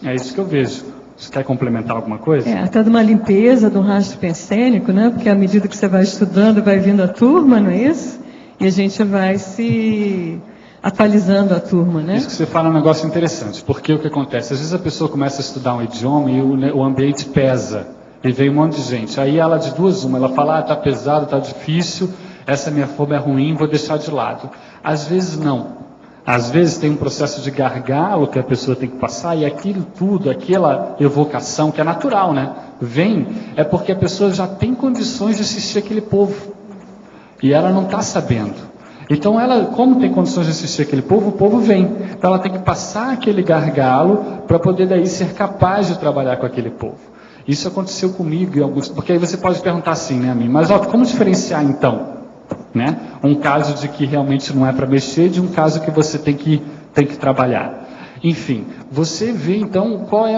A: É isso que eu vejo. Você quer complementar alguma coisa?
H: Até de uma limpeza do rastro pensênico, né? Porque à medida que você vai estudando, vai vindo a turma, não é isso? E a gente vai se atualizando a turma, né?
A: Isso que você fala é um negócio interessante, porque o que acontece? Às vezes a pessoa começa a estudar um idioma e o ambiente pesa, e vem um monte de gente. Aí ela, de duas uma, ela fala, está pesado, está difícil, essa minha forma é ruim, vou deixar de lado. Às vezes não. Às vezes tem um processo de gargalo que a pessoa tem que passar, e aquilo tudo, aquela evocação, que é natural, né? Vem, é porque a pessoa já tem condições de assistir aquele povo. E ela não está sabendo. Então ela, como tem condições de assistir aquele povo, o povo vem. Então ela tem que passar aquele gargalo para poder daí ser capaz de trabalhar com aquele povo. Isso aconteceu comigo em alguns... Porque aí você pode perguntar assim, né, a mim, mas ó, como diferenciar então? Né? Um caso de que realmente não é para mexer, de um caso que você tem que trabalhar. Enfim, você vê então qual é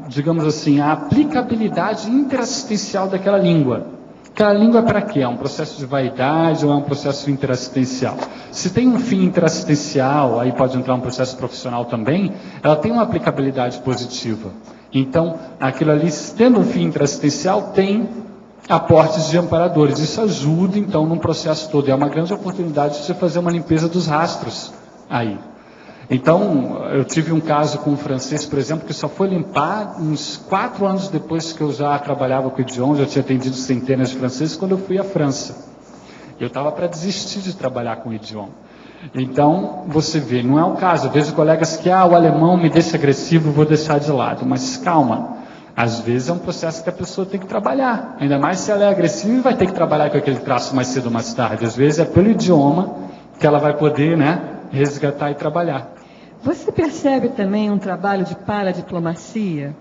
A: digamos assim, a aplicabilidade interassistencial daquela língua. Aquela língua é para quê? É um processo de vaidade ou é um processo interassistencial? Se tem um fim interassistencial, aí pode entrar um processo profissional também, ela tem uma aplicabilidade positiva. Então, aquilo ali, tendo um fim interassistencial, tem aportes de amparadores. Isso ajuda, então, num processo todo. É uma grande oportunidade de você fazer uma limpeza dos rastros aí. Então, eu tive um caso com um francês, por exemplo, que só foi limpar uns 4 anos depois que eu já trabalhava com o idioma, já tinha atendido centenas de franceses, quando eu fui à França. Eu estava para desistir de trabalhar com o idioma. Então, você vê, não é o caso. Eu vejo colegas que, o alemão me deixa agressivo, vou deixar de lado. Mas calma, às vezes é um processo que a pessoa tem que trabalhar. Ainda mais se ela é agressiva e vai ter que trabalhar com aquele traço mais cedo ou mais tarde. Às vezes é pelo idioma que ela vai poder, resgatar e trabalhar.
H: Você percebe também um trabalho de paradiplomacia?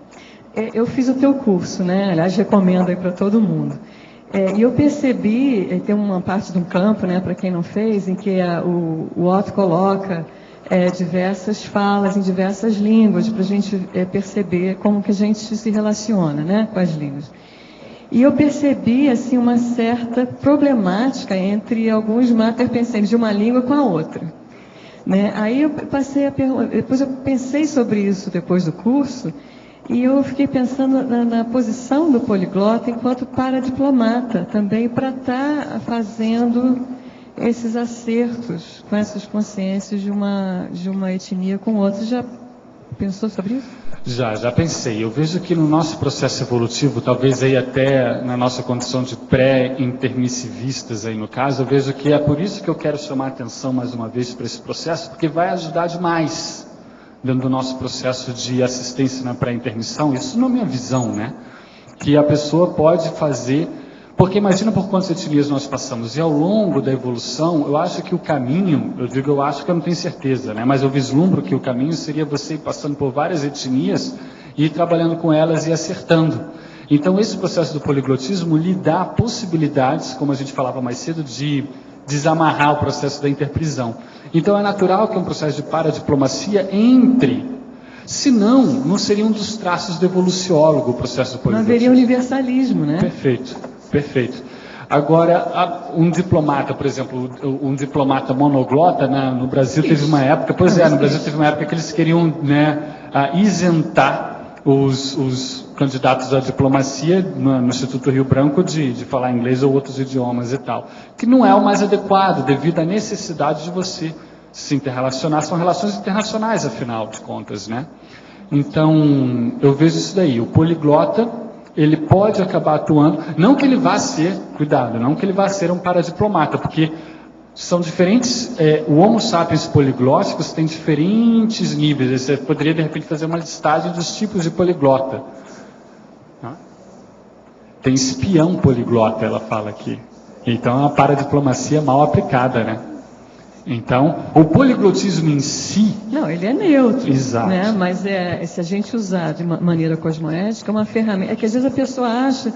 H: Eu fiz o teu curso, aliás, recomendo aí para todo mundo. E eu percebi, tem uma parte de um campo, para quem não fez, em que o Otto coloca diversas falas em diversas línguas, para a gente perceber como que a gente se relaciona, com as línguas. E eu percebi, assim, uma certa problemática entre alguns materpensantes de uma língua com a outra. Aí eu passei depois eu pensei sobre isso depois do curso, e eu fiquei pensando na posição do poliglota enquanto paradiplomata também, para estar fazendo esses acertos com essas consciências de uma etnia com outra. Você já pensou sobre isso?
A: Já pensei. Eu vejo que no nosso processo evolutivo, talvez aí até na nossa condição de pré-intermissivistas aí no caso, eu vejo que é por isso que eu quero chamar a atenção mais uma vez para esse processo, porque vai ajudar demais dentro do nosso processo de assistência na pré-intermissão. Isso na minha visão, que a pessoa pode fazer, porque imagina por quantas etnias nós passamos, e ao longo da evolução, eu acho que o caminho, eu acho que eu não tenho certeza, mas eu vislumbro que o caminho seria você ir passando por várias etnias e ir trabalhando com elas e acertando. Então, esse processo do poliglotismo lhe dá possibilidades, como a gente falava mais cedo, de desamarrar o processo da interprisão. Então, é natural que um processo de paradiplomacia entre. Senão, não seria um dos traços do evoluciólogo o processo do poliglotismo.
H: Não haveria universalismo,
A: Perfeito. Agora, um diplomata, por exemplo, um diplomata monoglota, no Brasil teve uma época, no Brasil teve uma época que eles queriam isentar os candidatos à diplomacia no Instituto Rio Branco de falar inglês ou outros idiomas e tal, que não é o mais adequado, devido à necessidade de você se interrelacionar, são relações internacionais, afinal de contas, Então, eu vejo isso daí, o poliglota, ele pode acabar atuando, não que ele vá ser, não que ele vá ser um paradiplomata, porque são diferentes, o Homo sapiens poliglóticos tem diferentes níveis, você poderia de repente fazer uma listagem dos tipos de poliglota. Tem espião poliglota, ela fala aqui, então é uma paradiplomacia mal aplicada, Então, o poliglotismo em si...
H: Não, ele é neutro.
A: Exato.
H: Mas se a gente usar de maneira cosmoética, é uma ferramenta. É que às vezes a pessoa acha,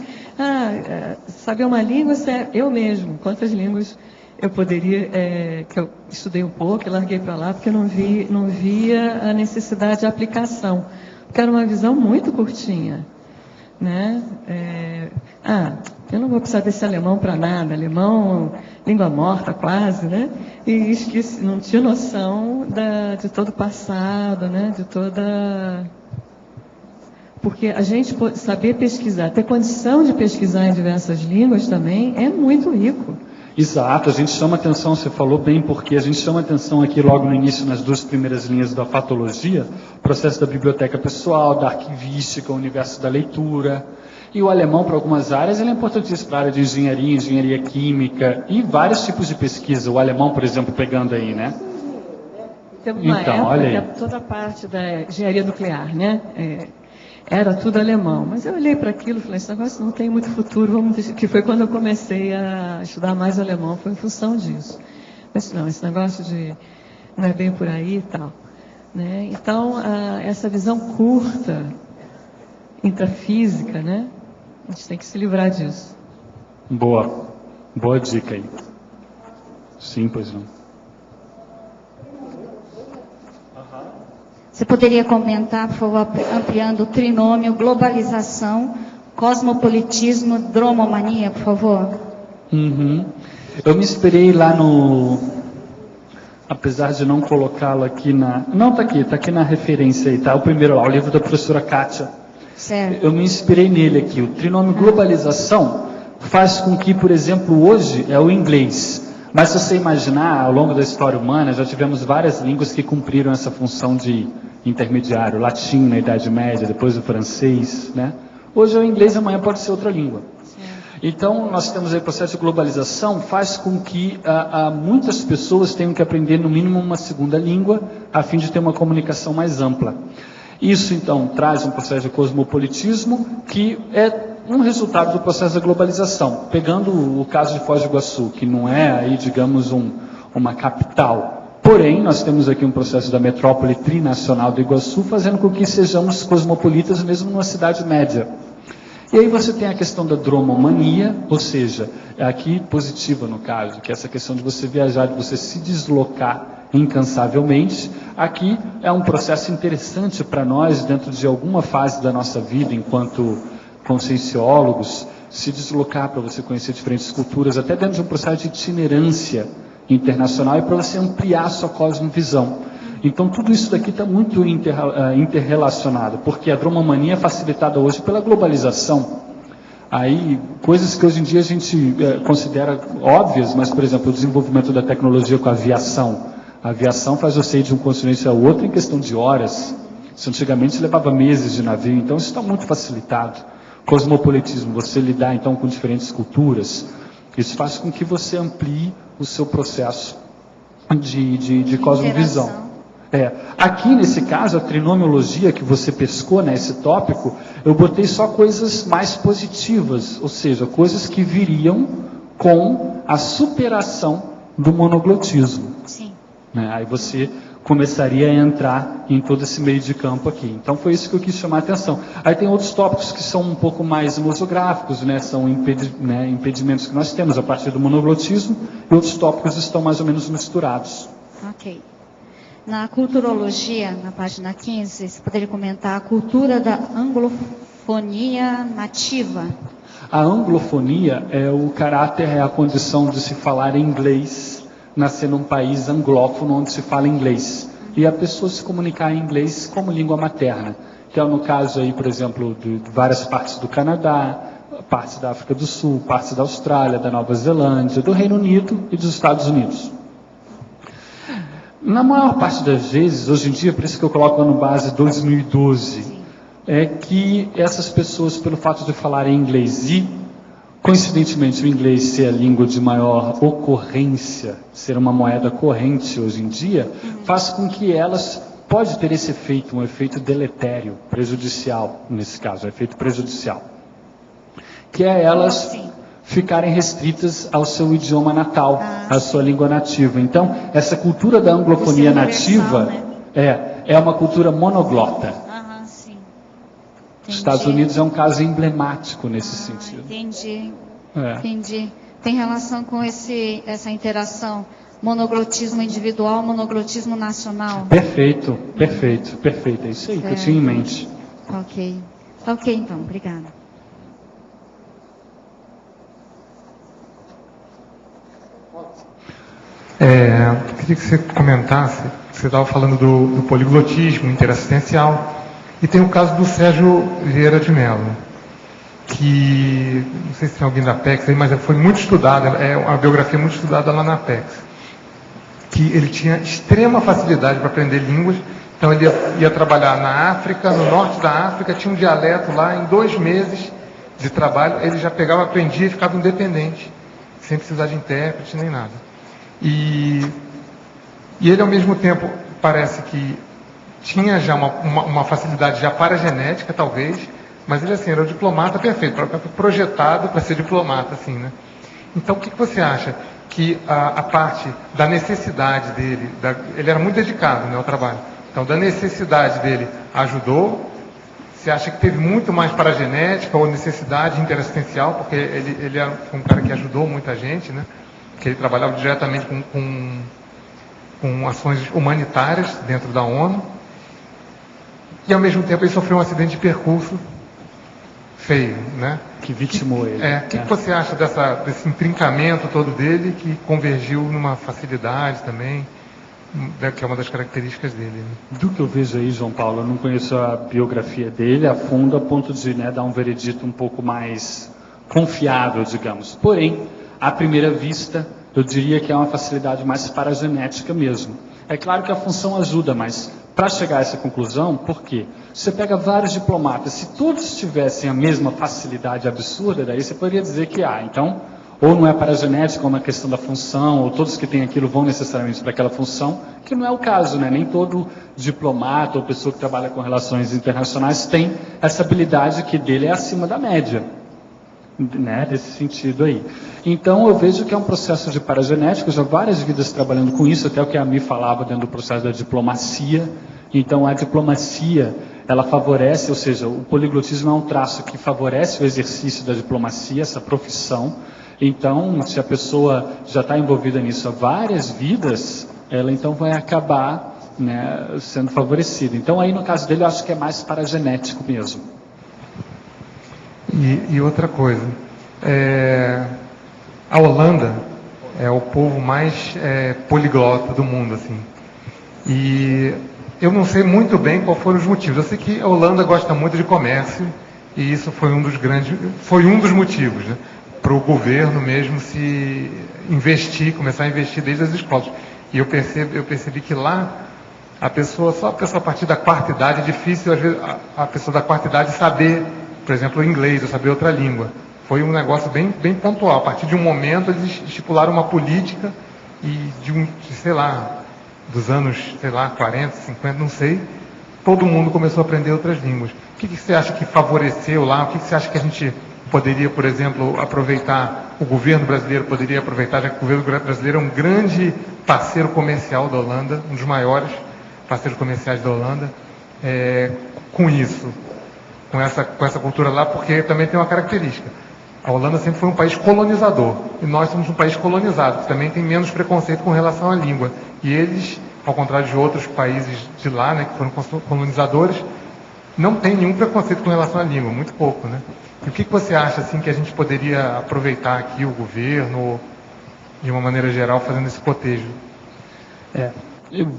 H: saber uma língua, eu mesmo, quantas línguas eu poderia, que eu estudei um pouco e larguei para lá, porque eu não via a necessidade de aplicação. Porque era uma visão muito curtinha. Eu não vou precisar desse alemão para nada, alemão, língua morta quase, E esqueci, não tinha noção de todo o passado, de toda... Porque a gente saber pesquisar, ter condição de pesquisar em diversas línguas também é muito rico.
A: Exato, a gente chama atenção, você falou bem, porque a gente chama atenção aqui logo no início, nas 2 primeiras linhas da fatologia, o processo da biblioteca pessoal, da arquivística, o universo da leitura. E o alemão, para algumas áreas, ele é importantíssimo para a área de engenharia química e vários tipos de pesquisa. O alemão, por exemplo, pegando aí,
H: Teve uma época
A: olha aí.
H: Que toda a parte da engenharia nuclear, era tudo alemão. Mas eu olhei para aquilo e falei, esse negócio não tem muito futuro, que foi quando eu comecei a estudar mais alemão, foi em função disso. Mas não, esse negócio não é bem por aí e tal. Então, essa visão curta intrafísica, né? A gente tem que se livrar disso.
A: Boa dica aí. Sim, pois não.
I: Você poderia comentar, por favor, ampliando o trinômio, globalização, cosmopolitismo, dromomania, por favor?
A: Eu me inspirei lá no... Apesar de não colocá-lo aqui na... Não, está aqui na referência aí, tá? O primeiro lá, o livro da professora Kátia.
I: Certo.
A: Eu me inspirei nele aqui. O trinômio globalização faz com que, por exemplo, hoje é o inglês. Mas se você imaginar, ao longo da história humana, já tivemos várias línguas que cumpriram essa função de intermediário. O latim na Idade Média, depois o francês, né? Hoje é o inglês, amanhã pode ser outra língua. Então, nós temos aí o processo de globalização, faz com que muitas pessoas tenham que aprender no mínimo uma segunda língua, a fim de ter uma comunicação mais ampla. Isso, então, traz um processo de cosmopolitismo, que é um resultado do processo da globalização. Pegando o caso de Foz do Iguaçu, que não é aí, digamos, uma capital. Porém, nós temos aqui um processo da metrópole trinacional do Iguaçu, fazendo com que sejamos cosmopolitas mesmo numa cidade média. E aí você tem a questão da dromomania, ou seja, é aqui positiva no caso, que é essa questão de você viajar, de você se deslocar incansavelmente. Aqui é um processo interessante para nós, dentro de alguma fase da nossa vida, enquanto conscienciólogos, se deslocar para você conhecer diferentes culturas, até dentro de um processo de itinerância internacional e para você ampliar a sua cosmovisão. Então, tudo isso daqui está muito interrelacionado, porque a dromomania é facilitada hoje pela globalização. Aí, coisas que hoje em dia a gente considera óbvias, mas, por exemplo, o desenvolvimento da tecnologia com a aviação. A aviação faz você ir de um continente ao outro em questão de horas. Isso antigamente levava meses de navio, então isso está muito facilitado. Cosmopolitismo, você lidar então com diferentes culturas, isso faz com que você amplie o seu processo de cosmovisão. Aqui nesse caso, a trinomiologia que você pescou nesse tópico, eu botei só coisas mais positivas, ou seja, coisas que viriam com a superação do monoglotismo.
I: Sim.
A: Aí você começaria a entrar em todo esse meio de campo aqui. Então foi isso que eu quis chamar a atenção. Aí tem outros tópicos que são um pouco mais nosográficos, né? São impedimentos que nós temos a partir do monoglotismo, e outros tópicos estão mais ou menos misturados.
I: Ok. Na culturologia, na página 15, você poderia comentar a cultura da anglofonia nativa?
A: A anglofonia é o caráter, é a condição de se falar inglês, nascer num país anglófono onde se fala inglês. E a pessoa se comunicar em inglês como língua materna. Que é no caso aí, por exemplo, de várias partes do Canadá, partes da África do Sul, partes da Austrália, da Nova Zelândia, do Reino Unido e dos Estados Unidos. Na maior parte das vezes, hoje em dia, por isso que eu coloco no base 2012, é que essas pessoas, pelo fato de falarem inglês e, coincidentemente, o inglês ser a língua de maior ocorrência, ser uma moeda corrente hoje em dia, faz com que elas, pode ter esse efeito, um efeito deletério, prejudicial, nesse caso, efeito prejudicial, que é elas ficarem restritas ao seu idioma natal, à sua língua nativa. Então, essa cultura da anglofonia nativa é uma cultura monoglota. Os Estados Unidos é um caso emblemático nesse sentido.
I: Entendi. Entendi. Tem relação com essa interação monoglotismo individual, monoglotismo nacional?
A: Perfeito. É isso aí que eu tinha em mente.
I: Ok, então, obrigada.
J: Queria que você comentasse, você estava falando do poliglotismo interassistencial, e tem o caso do Sérgio Vieira de Mello, que, não sei se tem alguém da Apex aí, mas foi muito estudada, é uma biografia muito estudada lá na Apex, que ele tinha extrema facilidade para aprender línguas, então ele ia trabalhar na África, no norte da África, tinha um dialeto lá, em 2 meses de trabalho, ele já pegava, aprendia e ficava independente, sem precisar de intérprete nem nada. E ele, ao mesmo tempo, parece que tinha já uma facilidade já para a genética, talvez, mas ele, assim, era o diplomata perfeito, projetado para ser diplomata, assim, né? Então, o que você acha? Que a parte da necessidade dele, ele era muito dedicado, né, ao trabalho, então, da necessidade dele ajudou, Você acha que teve muito mais paragenética ou necessidade interassistencial, porque ele foi um cara que ajudou muita gente, né? Que ele trabalhava diretamente com ações humanitárias dentro da ONU, e ao mesmo tempo ele sofreu um acidente de percurso feio, né?
A: Que vitimou ele.
J: O que você acha desse intrincamento todo dele, que convergiu numa facilidade também, que é uma das características dele? Né?
A: Do que eu vejo aí, João Paulo, eu não conheço a biografia dele a fundo, a ponto de dar um veredito um pouco mais confiável, digamos. Porém, à primeira vista, eu diria que é uma facilidade mais paragenética mesmo. É claro que a função ajuda, mas para chegar a essa conclusão, por quê? Você pega vários diplomatas, se todos tivessem a mesma facilidade absurda, daí você poderia dizer que, então, ou não é paragenética, ou uma questão da função, ou todos que têm aquilo vão necessariamente para aquela função, que não é o caso, né? Nem todo diplomata ou pessoa que trabalha com relações internacionais tem essa habilidade que dele é acima da média, né? Desse sentido aí. Então, eu vejo que é um processo de paragenética, já várias vidas trabalhando com isso, até o que a Mi falava dentro do processo da diplomacia. Então, a diplomacia, ela favorece, ou seja, o poliglotismo é um traço que favorece o exercício da diplomacia, essa profissão. Então, se a pessoa já está envolvida nisso há várias vidas, ela então vai acabar, né, sendo favorecida. Então, aí no caso dele, eu acho que é mais paragenético mesmo.
J: E outra coisa, a Holanda é o povo mais poliglota do mundo, assim. E eu não sei muito bem quais foram os motivos. Eu sei que a Holanda gosta muito de comércio, e isso foi um dos motivos, né, para o governo mesmo começar a investir desde as escolas. E eu percebi que lá só a pessoa a partir da quarta idade, é difícil às vezes a pessoa da quarta idade saber, por exemplo, o inglês, ou saber outra língua. Foi um negócio bem, bem pontual. A partir de um momento, eles estipularam uma política e dos anos, 40, 50, não sei, todo mundo começou a aprender outras línguas. O que você acha que favoreceu lá? O que você acha que a gente poderia, por exemplo, aproveitar, o governo brasileiro poderia aproveitar, já que o governo brasileiro é um grande parceiro comercial da Holanda, um dos maiores parceiros comerciais da Holanda, com isso, com essa cultura lá, porque também tem uma característica. A Holanda sempre foi um país colonizador, e nós somos um país colonizado, que também tem menos preconceito com relação à língua. E eles, ao contrário de outros países de lá, né, que foram colonizadores, não tem nenhum preconceito com relação à língua, muito pouco, né? E o que você acha, assim, que a gente poderia aproveitar aqui, o governo, de uma maneira geral, fazendo esse cotejo?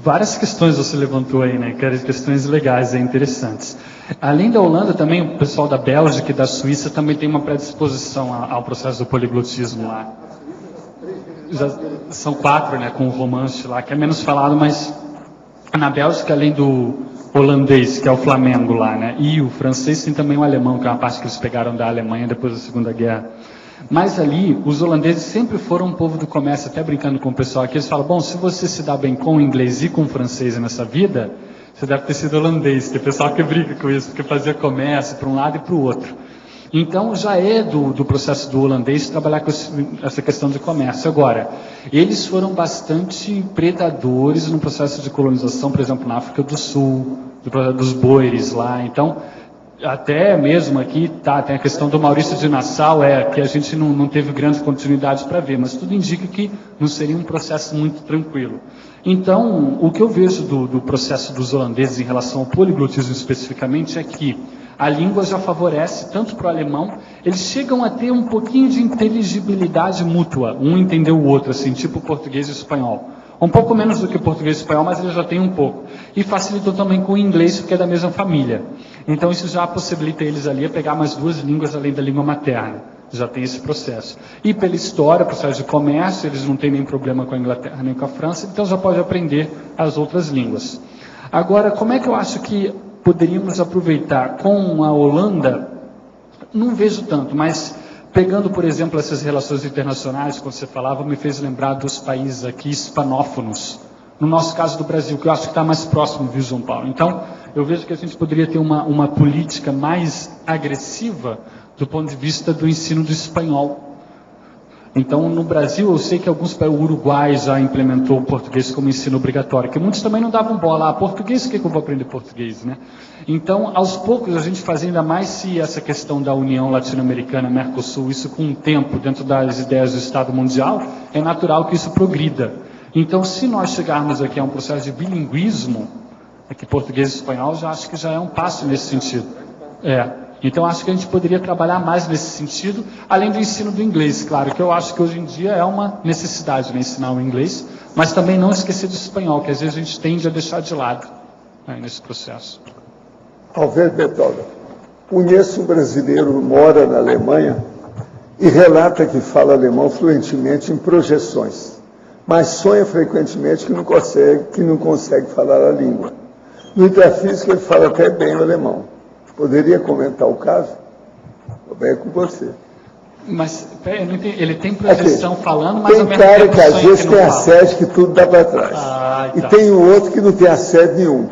A: Várias questões você levantou aí, né? Questões legais e interessantes. Além da Holanda, também o pessoal da Bélgica e da Suíça também tem uma predisposição ao processo do poliglotismo lá. Já são 4, né? Com o romance lá, que é menos falado, mas na Bélgica, além do holandês, que é o Flamengo lá, né? E o francês tem também o alemão, que é uma parte que eles pegaram da Alemanha depois da Segunda Guerra. Mas ali, os holandeses sempre foram um povo do comércio, até brincando com o pessoal aqui, eles falam, bom, se você se dá bem com o inglês e com o francês nessa vida, você deve ter sido holandês. Tem pessoal que briga com isso, porque fazia comércio para um lado e para o outro. Então, já é do processo do holandês trabalhar com essa questão de comércio. Agora, eles foram bastante predadores no processo de colonização, por exemplo, na África do Sul, dos boeres lá. Então, até mesmo aqui, tem a questão do Maurício de Nassau, que a gente não teve grande continuidade para ver, mas tudo indica que não seria um processo muito tranquilo. Então, o que eu vejo do processo dos holandeses em relação ao poliglotismo especificamente é que a língua já favorece, tanto para o alemão, eles chegam a ter um pouquinho de inteligibilidade mútua, um entender o outro, assim, tipo português e espanhol. Um pouco menos do que português e espanhol, mas eles já têm um pouco. E facilitou também com o inglês, porque é da mesma família. Então isso já possibilita eles ali a pegar mais 2 línguas além da língua materna. Já tem esse processo. E pela história, processo de comércio, eles não têm nem problema com a Inglaterra nem com a França, então já pode aprender as outras línguas. Agora, como é que eu acho que poderíamos aproveitar com a Holanda? Não vejo tanto, mas pegando, por exemplo, essas relações internacionais, quando você falava, me fez lembrar dos países aqui hispanófonos. No nosso caso do Brasil, que eu acho que está mais próximo, viu, João Paulo? Então, eu vejo que a gente poderia ter uma política mais agressiva do ponto de vista do ensino do espanhol. Então, no Brasil, eu sei que o Uruguai já implementou o português como ensino obrigatório, que muitos também não davam bola. Português, o que eu vou aprender português, né? Então, aos poucos, a gente faz ainda mais se essa questão da União Latino-Americana, Mercosul, isso com o tempo, dentro das ideias do Estado Mundial, é natural que isso progrida. Então, se nós chegarmos aqui a um processo de bilinguismo, aqui português e espanhol, já acho que já é um passo nesse sentido. Então, acho que a gente poderia trabalhar mais nesse sentido, além do ensino do inglês, claro, que eu acho que hoje em dia é uma necessidade, né, ensinar o inglês, mas também não esquecer do espanhol, que às vezes a gente tende a deixar de lado, né, nesse processo.
B: Alberto Beethoven. Conheço um brasileiro que mora na Alemanha e relata que fala alemão fluentemente em projeções, mas sonha frequentemente que não consegue falar a língua. No intrafísico ele fala até bem o alemão. Poderia comentar o caso? Estou bem com você.
A: Mas eu não entendi. Ele tem projeção falando, mas
B: tem
A: ao mesmo
B: cara
A: tempo
B: que às
A: sonha
B: vezes
A: que
B: tem
A: não
B: a
A: fala.
B: sede que tudo dá para trás. E
A: Tá.
B: tem o outro que não tem a sede nenhum.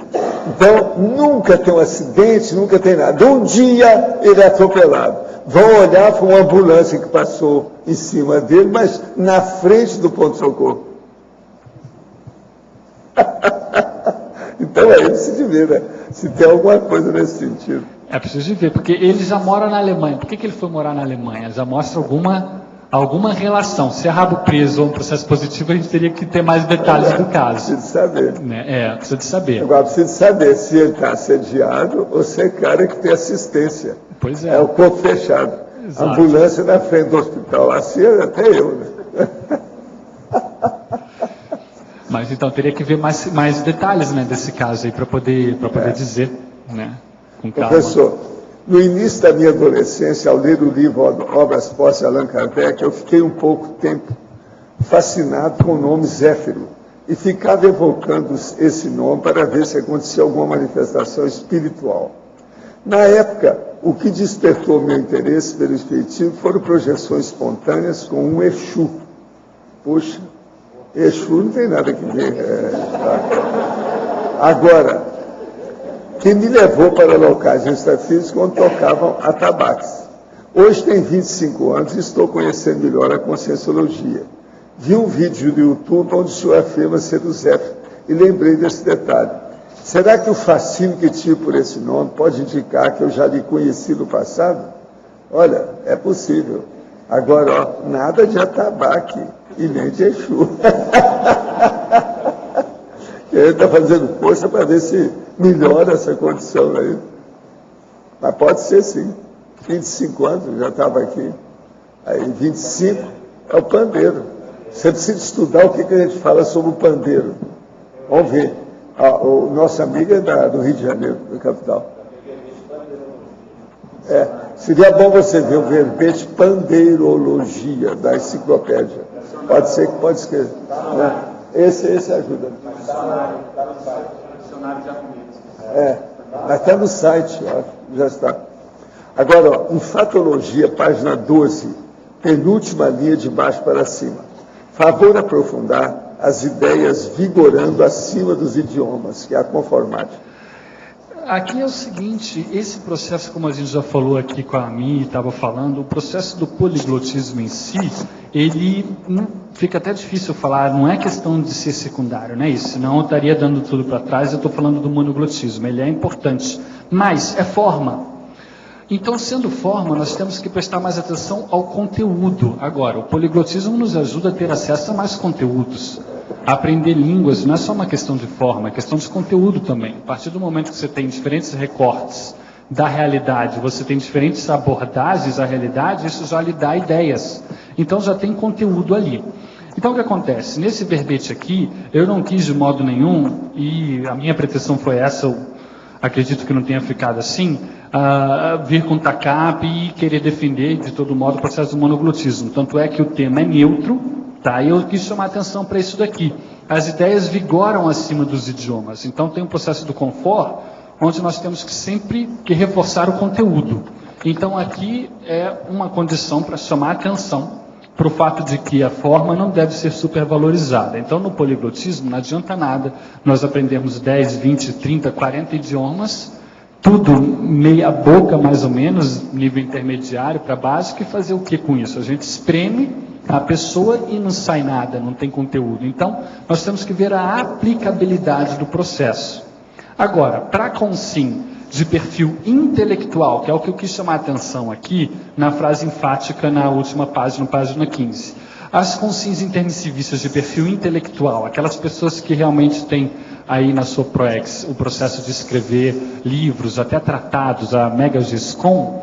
B: Então, nunca tem um acidente, nunca tem nada. Um dia ele é atropelado. Vão olhar para uma ambulância que passou em cima dele, mas na frente do ponto-socorro. Então é isso de ver, né? Se tem alguma coisa nesse sentido.
A: É preciso ver, porque ele já mora na Alemanha. Por que ele foi morar na Alemanha? Já mostra alguma relação. Se é rabo preso ou um processo positivo, a gente teria que ter mais detalhes do caso.
B: Precisa de saber.
A: Né? Precisa de saber.
B: Agora precisa de saber se ele está assediado ou se é cara que tem assistência.
A: Pois é.
B: É o corpo fechado.
A: Exato.
B: Ambulância na frente do hospital. Assim até eu, né?
A: Mas então teria que ver mais detalhes, né, desse caso aí para poder dizer, né, com calma.
B: Professor, no início da minha adolescência, ao ler o livro Obras Postas de Allan Kardec, eu fiquei um pouco tempo fascinado com o nome Zéfiro e ficava evocando esse nome para ver se acontecia alguma manifestação espiritual. Na época, o que despertou meu interesse pelo espiritismo foram projeções espontâneas com um Exu. Puxa, Exu não tem nada que ver. Agora, que me levou para locais extrafísicos onde tocavam atabaques. Hoje tenho 25 anos e estou conhecendo melhor a Conscienciologia. Vi um vídeo no YouTube onde o senhor afirma ser o Zéfiro e lembrei desse detalhe. Será que o fascínio que tive por esse nome pode indicar que eu já lhe conheci no passado? Olha, é possível. Agora, nada de atabaque e nem de Exu. Ele está fazendo força para ver se melhora essa condição aí. Mas pode ser sim. 25 anos, eu já estava aqui. Aí 25 é o pandeiro. Você precisa estudar o que a gente fala sobre o pandeiro. Vamos ver. O nosso amigo é do Rio de Janeiro, da capital. Seria bom você ver o verbete pandeirologia da enciclopédia. Pode ser que pode escrever. Né? Esse ajuda. Mas está no site, já está. Agora, em Fatologia, página 12, penúltima linha de baixo para cima. Favor aprofundar as ideias vigorando acima dos idiomas, que é a conformática.
A: Aqui é o seguinte, esse processo, como a gente já falou aqui com a Mi, estava falando, o processo do poliglotismo em si, ele fica até difícil falar, não é questão de ser secundário, não é isso, senão eu estaria dando tudo para trás, eu estou falando do monoglotismo, ele é importante, mas é forma. Então, sendo forma, nós temos que prestar mais atenção ao conteúdo. Agora, o poliglotismo nos ajuda a ter acesso a mais conteúdos. Aprender línguas não é só uma questão de forma, é questão de conteúdo também. A partir do momento que você tem diferentes recortes da realidade, você tem diferentes abordagens à realidade, isso já lhe dá ideias. Então já tem conteúdo ali. Então o que acontece? Nesse verbete aqui, eu não quis de modo nenhum, e a minha pretensão foi essa, eu acredito que não tenha ficado assim, vir com TACAP e querer defender de todo modo o processo do monoglotismo. Tanto é que o tema é neutro, tá? E eu quis chamar a atenção para isso daqui. As ideias vigoram acima dos idiomas. Então tem um processo do confort, onde nós temos que sempre reforçar o conteúdo. Então aqui é uma condição para chamar a atenção para o fato de que a forma não deve ser supervalorizada. Então no poliglotismo não adianta nada nós aprendermos 10, 20, 30, 40 idiomas, tudo meia boca mais ou menos, nível intermediário para básico, e fazer o que com isso? A gente espreme a pessoa e não sai nada, não tem conteúdo. Então, nós temos que ver a aplicabilidade do processo. Agora, para consim de perfil intelectual, que é o que eu quis chamar a atenção aqui, na frase enfática na última página, página 15. As consins intermissivistas de perfil intelectual, aquelas pessoas que realmente têm aí na sua ProEx o processo de escrever livros, até tratados, a Megagescom,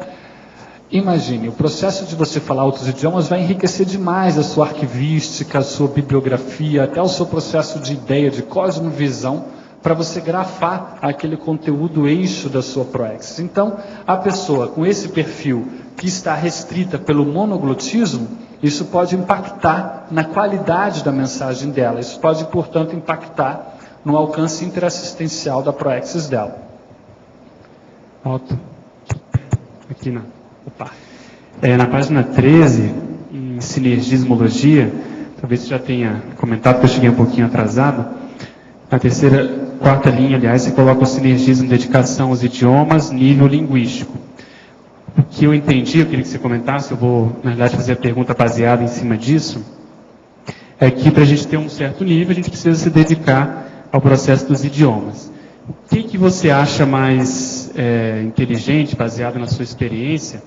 A: imagine, o processo de você falar outros idiomas vai enriquecer demais a sua arquivística, a sua bibliografia, até o seu processo de ideia, de cosmovisão, para você grafar aquele conteúdo eixo da sua ProEx. Então, a pessoa com esse perfil que está restrita pelo monoglotismo, isso pode impactar na qualidade da mensagem dela. Isso pode, portanto, impactar no alcance interassistencial da ProExis dela.
K: Alto. Aqui na... Opa. Na página 13, em sinergismologia, talvez você já tenha comentado, porque eu cheguei um pouquinho atrasado. Na quarta linha, aliás, você coloca o sinergismo, dedicação aos idiomas, nível linguístico. O que eu entendi, eu queria que você comentasse, eu vou, na verdade, fazer a pergunta baseada em cima disso, é que para a gente ter um certo nível, a gente precisa se dedicar ao processo dos idiomas. O que você acha mais inteligente, baseado na sua experiência,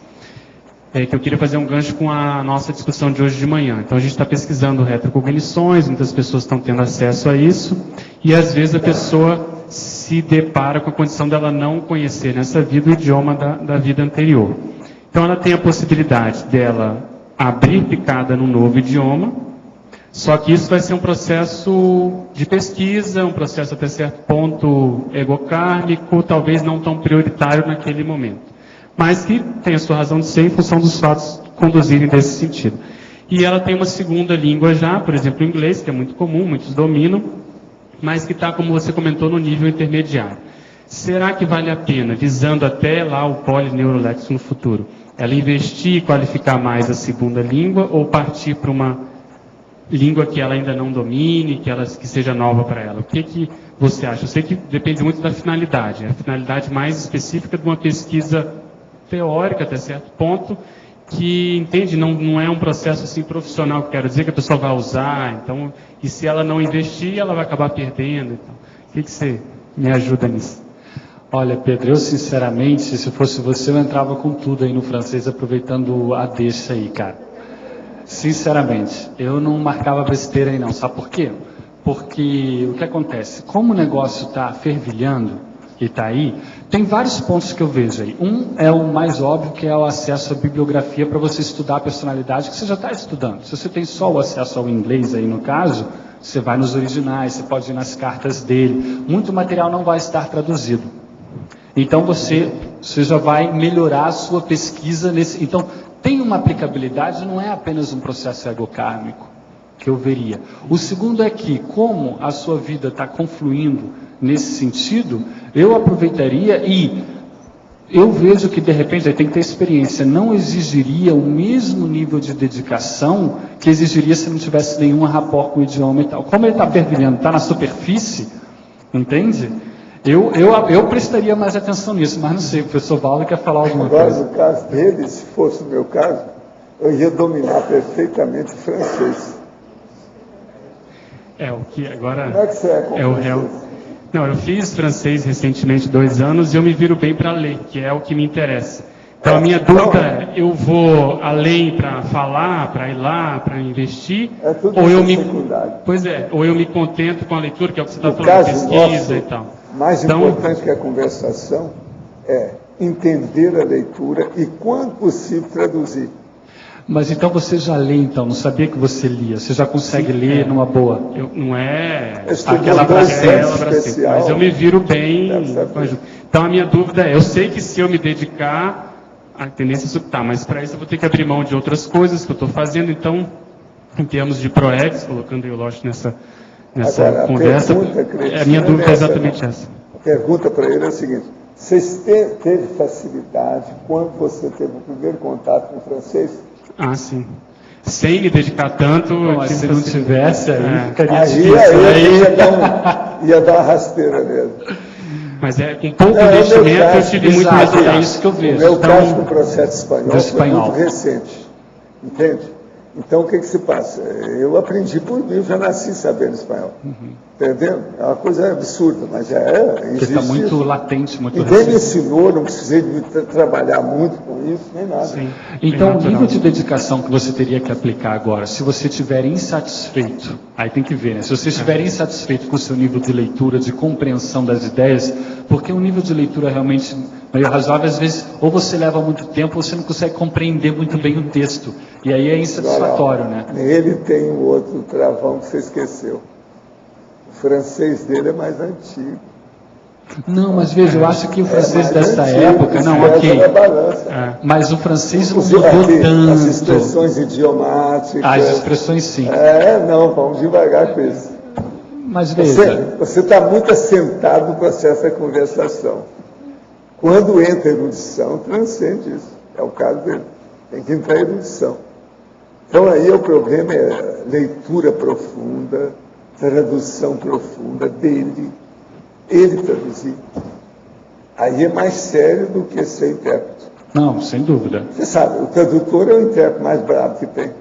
K: que eu queria fazer um gancho com a nossa discussão de hoje de manhã. Então, a gente está pesquisando retrocognições, muitas pessoas estão tendo acesso a isso, e às vezes a pessoa se depara com a condição dela não conhecer nessa vida o idioma da vida anterior. Então, ela tem a possibilidade dela abrir picada num novo idioma, só que isso vai ser um processo de pesquisa, um processo até certo ponto egocármico, talvez não tão prioritário naquele momento, mas que tem a sua razão de ser em função dos fatos conduzirem nesse sentido. E ela tem uma segunda língua já, por exemplo, o inglês, que é muito comum, muitos dominam, mas que está, como você comentou, no nível intermediário. Será que vale a pena, visando até lá o polineuroléxico no futuro, ela investir e qualificar mais a segunda língua, ou partir para uma língua que ela ainda não domine, que seja nova para ela? O que você acha? Eu sei que depende muito da finalidade, a finalidade mais específica de uma pesquisa teórica até certo ponto, que, entende, não é um processo assim profissional, que quero dizer que a pessoa vai usar, então, e se ela não investir, ela vai acabar perdendo. Então, o que você me ajuda nisso?
A: Olha, Pedro, eu sinceramente, se fosse você, eu entrava com tudo aí no francês, aproveitando a deixa aí, cara. Sinceramente, eu não marcava besteira aí não, sabe por quê? Porque o que acontece? Como o negócio está fervilhando, e está aí, tem vários pontos que eu vejo aí. Um é o mais óbvio, que é o acesso à bibliografia para você estudar a personalidade que você já está estudando. Se você tem só o acesso ao inglês aí no caso, você vai nos originais, você pode ir nas cartas dele. Muito material não vai estar traduzido. Então você já vai melhorar a sua pesquisa nesse. Então, tem uma aplicabilidade, não é apenas um processo egocármico que eu veria. O segundo é que, como a sua vida está confluindo nesse sentido, eu aproveitaria e eu vejo que, de repente, aí tem que ter experiência, não exigiria o mesmo nível de dedicação que exigiria se não tivesse nenhum rapport com o idioma e tal. Como ele está fervilhando, está na superfície, entende? Eu prestaria mais atenção nisso, mas não sei, o professor Valdo quer falar alguma coisa.
B: Agora, no caso dele, se fosse o meu caso, eu ia dominar perfeitamente o francês.
K: O que agora
B: Como é que você é
K: o réu. Não, eu fiz francês recentemente 2 anos e eu me viro bem para ler, que é o que me interessa. Então a minha dúvida é, eu vou além para falar, para ir lá, para investir, ou eu me ou eu me contento com a leitura, que é o que você está falando, pesquisa e tal.
B: Mais importante que a conversação é entender a leitura e, quando possível, traduzir.
A: Mas então você já lê, então, não sabia que você lia, você já consegue ler numa boa?
K: Não é
B: aquela
K: bracela, mas eu me viro bem. Então a minha dúvida é, eu sei que se eu me dedicar, a tendência é subtar, mas para isso eu vou ter que abrir mão de outras coisas que eu estou fazendo, então, em termos de ProEx, colocando eu lógico nessa
B: Agora,
K: conversa, a minha dúvida é exatamente essa.
B: A pergunta para ele é a seguinte: você teve facilidade quando você teve o primeiro contato com o francês?
K: Ah, sim. Sem me dedicar tanto...
A: Mas se não tivesse, aí ficaria
B: difícil. Aí ia dar uma rasteira mesmo.
K: Mas com pouco investimento eu tive muito resultado.
A: É isso que eu vejo.
B: O meu caso com o processo espanhol foi muito recente. Entende? Então, o que se passa? Eu aprendi por mim, eu já nasci sabendo espanhol. Entendeu? É uma coisa absurda, mas já é.
A: Porque está muito
B: isso.
A: latente, muito
B: Ninguém me ensinou, não precisei de trabalhar muito com isso, nem nada.
A: Sim. Então, o nível de dedicação que você teria que aplicar agora, se você estiver insatisfeito, aí tem que ver, né? Se você estiver insatisfeito com o seu nível de leitura, de compreensão das ideias, porque o nível de leitura realmente meio razoável, às vezes, ou você leva muito tempo, ou você não consegue compreender muito bem o texto. E aí é insatisfatório, né?
B: Ele tem um outro travão que você esqueceu. O francês dele é mais antigo.
A: Não, mas veja, eu acho que o francês dessa época, não, ok. Mas o francês não mudou tanto.
B: As expressões idiomáticas.
A: As expressões, sim.
B: Não, vamos devagar com isso.
A: Mas veja.
B: Você está muito assentado no processo da conversação. Quando entra a erudição, transcende isso. É o caso dele. Tem que entrar a erudição. Então aí o problema é leitura profunda, tradução profunda dele. Ele traduzir. Aí é mais sério do que ser intérprete.
A: Não, sem dúvida.
B: Você sabe, o tradutor é o intérprete mais bravo que tem,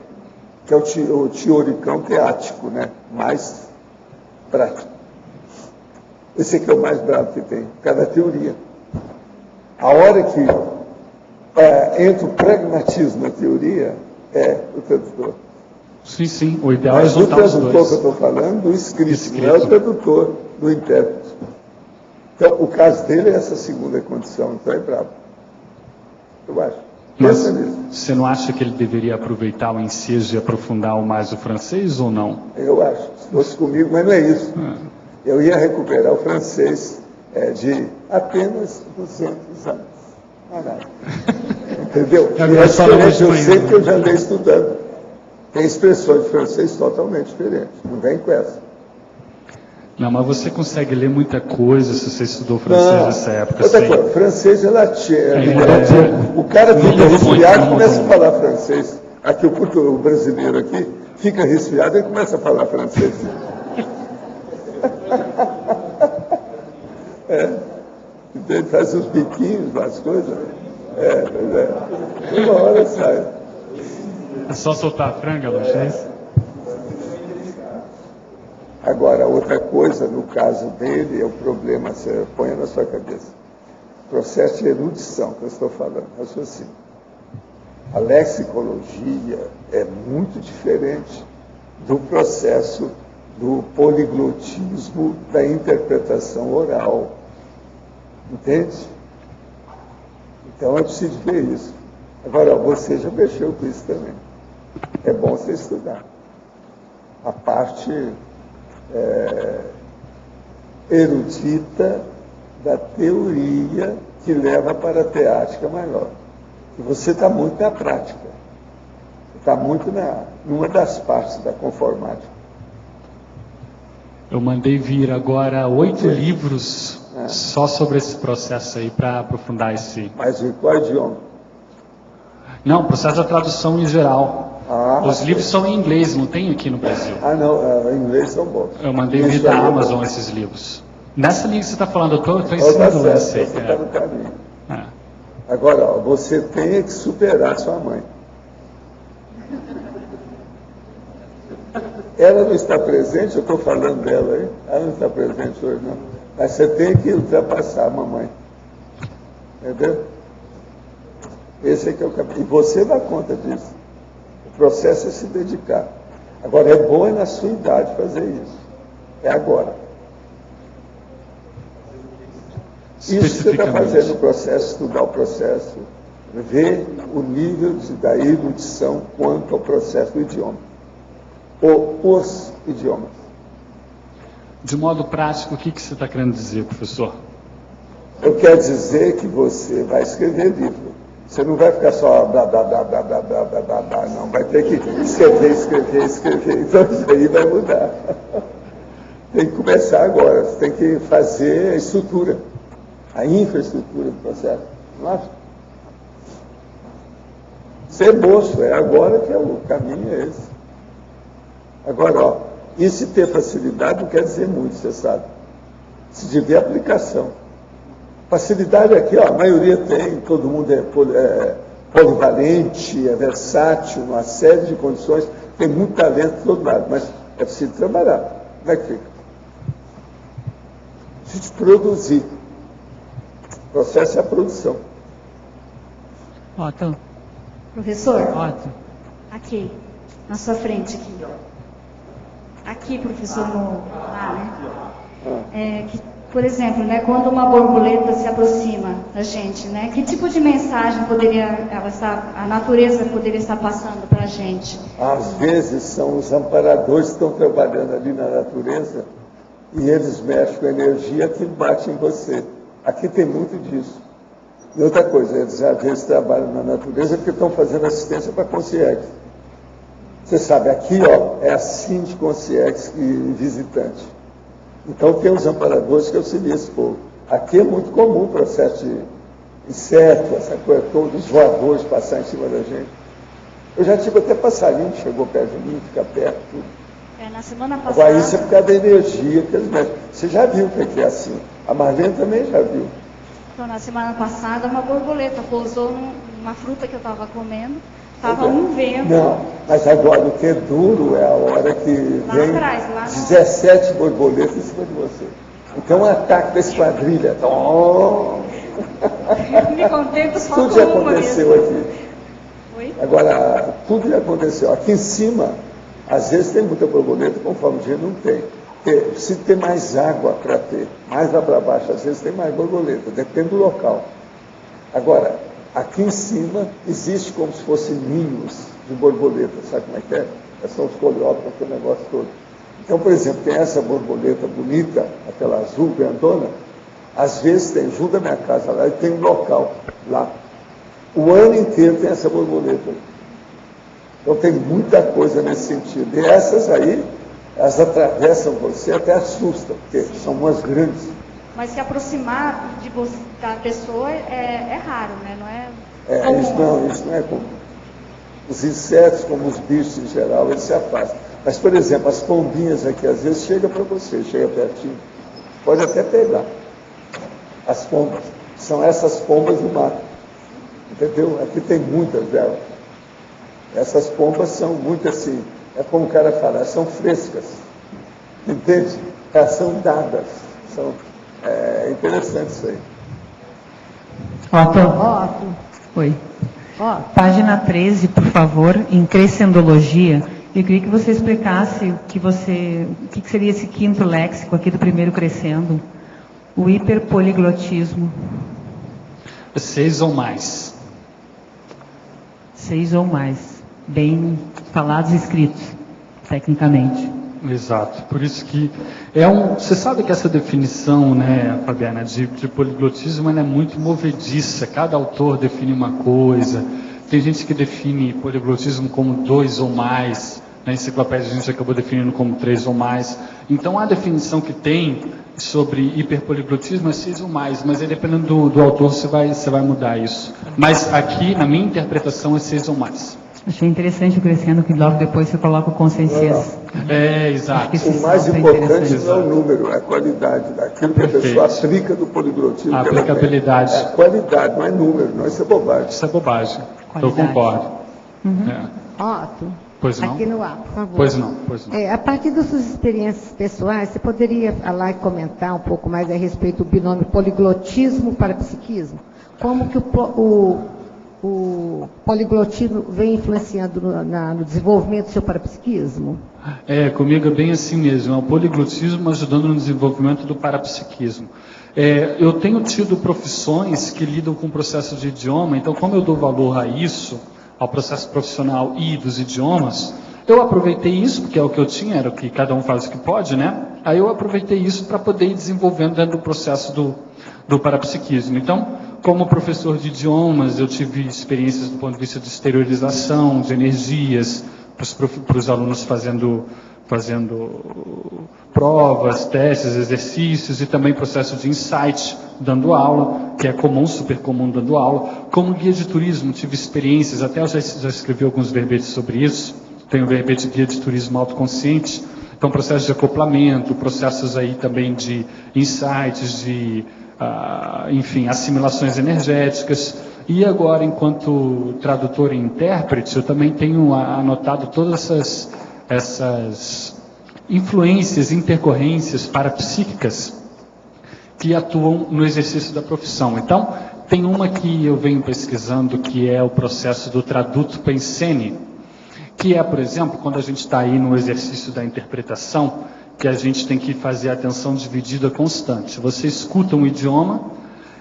B: que é o teoricão teático, né? Mais prático. Esse aqui é o mais bravo que tem, cada teoria. A hora que entra o pragmatismo na teoria, é o tradutor.
A: Sim, sim. O ideal é
B: juntar os dois. Mas o tradutor que eu estou falando, do escrito, não é o tradutor do intérprete. Então, o caso dele é essa segunda condição, então é bravo. Eu acho.
A: Mas você não acha que ele deveria aproveitar o ensejo e aprofundar mais o francês ou não?
B: Eu acho. Se fosse comigo, mas não é isso. Eu ia recuperar o francês de apenas 200 anos. Não é nada. Entendeu? E é diferente, eu sei que eu já andei estudando. Tem expressões de francês totalmente diferentes. Não vem com essa.
A: Não, mas você consegue ler muita coisa se você estudou francês nessa época.
B: Outra coisa, francês é latim. O cara fica resfriado e começa a falar francês. Aqui o brasileiro aqui fica resfriado e começa a falar francês. Ele faz os biquinhos, as coisas. Uma hora sai.
K: É só soltar a franga, Luiz?
B: Agora, outra coisa, no caso dele, é o problema, você põe na sua cabeça. O processo de erudição que eu estou falando, raciocínio. A lexicologia é muito diferente do processo do poliglotismo da interpretação oral. Entende? Então é preciso ver isso. Agora, você já mexeu com isso também. É bom você estudar. A parte erudita da teoria que leva para a teática maior. E você está muito na prática. Você está muito numa das partes da conformática.
A: Eu mandei vir agora 8 livros só sobre esse processo aí, para aprofundar esse...
B: Mas em qual idioma?
A: Não, processo da tradução em geral. Os livros são em inglês, não tem aqui no Brasil.
B: Não, em inglês são bons.
A: Eu mandei vir da Amazon esses livros. Nessa linha que você está falando, eu estou ensinando essa aí.
B: Você está no caminho. Agora, você tem que superar sua mãe. Ela não está presente, eu estou falando dela aí. Ela não está presente hoje, não. Mas você tem que ultrapassar a mamãe. Entendeu? Esse aqui é o caminho. E você dá conta disso. O processo é se dedicar. Agora, é bom na sua idade fazer isso. É agora. Isso que você está fazendo no processo, estudar o processo, ver o nível da erudição quanto ao processo do idioma. Ou os idiomas.
A: De modo prático, o que você está querendo dizer, professor?
B: Eu quero dizer que você vai escrever livro. Você não vai ficar só blá, blá, blá, blá, blá, blá, blá, blá, blá, não. Vai ter que escrever. Então isso aí vai mudar. Tem que começar agora. Você tem que fazer a estrutura, a infraestrutura do processo. Não acha? Ser moço, é agora que o caminho é esse. Agora, e se ter facilidade não quer dizer muito, você sabe. Se tiver aplicação. Facilidade aqui, a maioria tem, todo mundo é polivalente, é versátil, uma série de condições, tem muito talento de todo lado, mas é preciso trabalhar. Como é que fica? Preciso produzir. O processo é a produção.
H: Otto.
I: Professor,
H: Otto.
I: aqui, na sua frente, aqui. Aqui, professor, né? Por exemplo, né, quando uma borboleta se aproxima da gente, né, que tipo de mensagem a natureza poderia estar passando para a gente?
B: Às vezes são os amparadores que estão trabalhando ali na natureza e eles mexem com a energia que bate em você. Aqui tem muito disso. E outra coisa, eles às vezes trabalham na natureza porque estão fazendo assistência para concierge. Você sabe, aqui é assim de concierge e visitante. Então tem os amparadores que auxiliam esse povo. Aqui é muito comum o processo de inseto, essa coisa toda, os voadores passar em cima da gente. Eu já tive até passarinho que chegou perto de mim, fica perto, tudo.
I: Na semana passada...
B: Agora isso é por causa da energia que eles mexem. Você já viu o que é assim. A Marlene também já viu.
I: Então, na semana passada, uma borboleta pousou numa fruta que eu estava comendo. Estava um vento.
B: Não, mas agora o que é duro é a hora que
I: lá
B: vem
I: atrás,
B: 17 borboletas em cima de você. Então um ataque da esquadrilha.
I: Me contento só
B: tudo
I: com
B: já
I: uma
B: aconteceu
I: mesmo.
B: aqui.
I: Oi?
B: Agora, tudo já aconteceu. Aqui em cima, às vezes tem muita borboleta, conforme o dia não tem. Precisa ter mais água para ter. Mais lá para baixo, às vezes tem mais borboleta, depende do local. Agora, aqui em cima existe como se fossem ninhos de borboleta, sabe como é que é? São os coleópteros, aquele negócio todo. Então, por exemplo, tem essa borboleta bonita, aquela azul, grandona, às vezes tem, junto da minha casa lá, e tem um local lá. O ano inteiro tem essa borboleta. Então tem muita coisa nesse sentido. E essas aí, elas atravessam você, até assustam, porque são umas grandes.
I: Mas se aproximar da pessoa é raro, né? Não é comum.
B: Isso não é comum. Os insetos, como os bichos em geral, eles se afastam. Mas, por exemplo, as pombinhas aqui, às vezes, chegam para você, chega pertinho. Pode até pegar. As pombas. São essas pombas do mato. Entendeu? Aqui tem muitas delas. Essas pombas são muito assim, é como o cara fala, são frescas. Entende? Elas são dadas. É interessante isso aí.
L: Otto.
H: Oi.
L: Página 13, por favor, em crescendologia. Eu queria que você explicasse o que seria esse quinto léxico aqui do primeiro crescendo. O hiperpoliglotismo.
A: 6 ou mais.
L: 6 ou mais. Bem falados e escritos, tecnicamente.
A: Exato. Por isso que você sabe que essa definição, né, Fabiana, de poliglotismo, ela é muito movediça. Cada autor define uma coisa. Tem gente que define poliglotismo como 2 ou mais. Na enciclopédia a gente acabou definindo como 3 ou mais. Então a definição que tem sobre hiperpoliglotismo é 6 ou mais, mas aí, dependendo do autor você vai mudar isso. Mas aqui, na minha interpretação, é 6 ou mais.
L: Achei interessante o crescendo, que logo depois você coloca o consciência.
A: Exato.
B: O mais importante não é o número, é a qualidade daquilo que a pessoa aplica do poliglotismo.
A: A aplicabilidade.
B: É a qualidade, não é número, não, isso é bobagem.
A: Isso é bobagem. Eu concordo.
M: Otto,
A: Pois não?
M: aqui no ar, por favor.
A: Pois não.
M: A partir das suas experiências pessoais, você poderia falar e comentar um pouco mais a respeito do binômio poliglotismo para psiquismo? Como que o poliglotismo vem influenciando no desenvolvimento do seu parapsiquismo?
A: Comigo é bem assim mesmo, é o poliglotismo ajudando no desenvolvimento do parapsiquismo. Eu tenho tido profissões que lidam com o processo de idioma, então como eu dou valor a isso, ao processo profissional e dos idiomas, eu aproveitei isso, porque é o que eu tinha, era o que cada um faz o que pode, né? Aí eu aproveitei isso para poder ir desenvolvendo dentro do processo do parapsiquismo. Então, como professor de idiomas, eu tive experiências do ponto de vista de exteriorização, de energias, para os alunos fazendo provas, testes, exercícios e também processo de insight dando aula, que é comum, super comum dando aula. Como guia de turismo, tive experiências, até eu já escrevi alguns verbetes sobre isso, tenho o verbete guia de turismo autoconsciente, então processos de acoplamento, processos aí também de insights, de, enfim, assimilações energéticas. E agora, enquanto tradutor e intérprete, eu também tenho anotado todas essas influências, intercorrências parapsíquicas que atuam no exercício da profissão. Então, tem uma que eu venho pesquisando, que é o processo do traduto pensene, que é, por exemplo, quando a gente está aí no exercício da interpretação, que a gente tem que fazer a atenção dividida constante. Você escuta um idioma,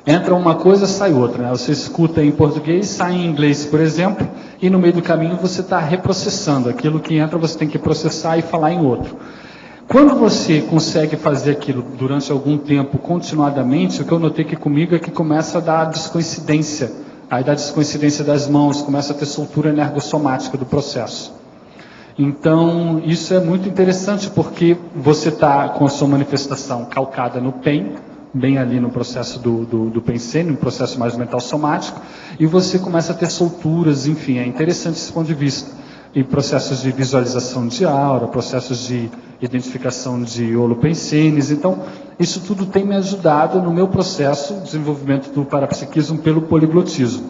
A: entra uma coisa, sai outra, né? Você escuta em português, sai em inglês, por exemplo, e no meio do caminho você está reprocessando. Aquilo que entra você tem que processar e falar em outro. Quando você consegue fazer aquilo durante algum tempo, continuadamente, o que eu notei que comigo é que começa a dar descoincidência. Aí dá descoincidência das mãos, começa a ter soltura energossomática do processo. Então, isso é muito interessante, porque você está com a sua manifestação calcada no PEN, bem ali no processo do pensene, no processo mais mental somático, e você começa a ter solturas, enfim, é interessante esse ponto de vista. E processos de visualização de aura, processos de identificação de holopensenes. Então, isso tudo tem me ajudado no meu processo de desenvolvimento do parapsiquismo pelo poliglotismo.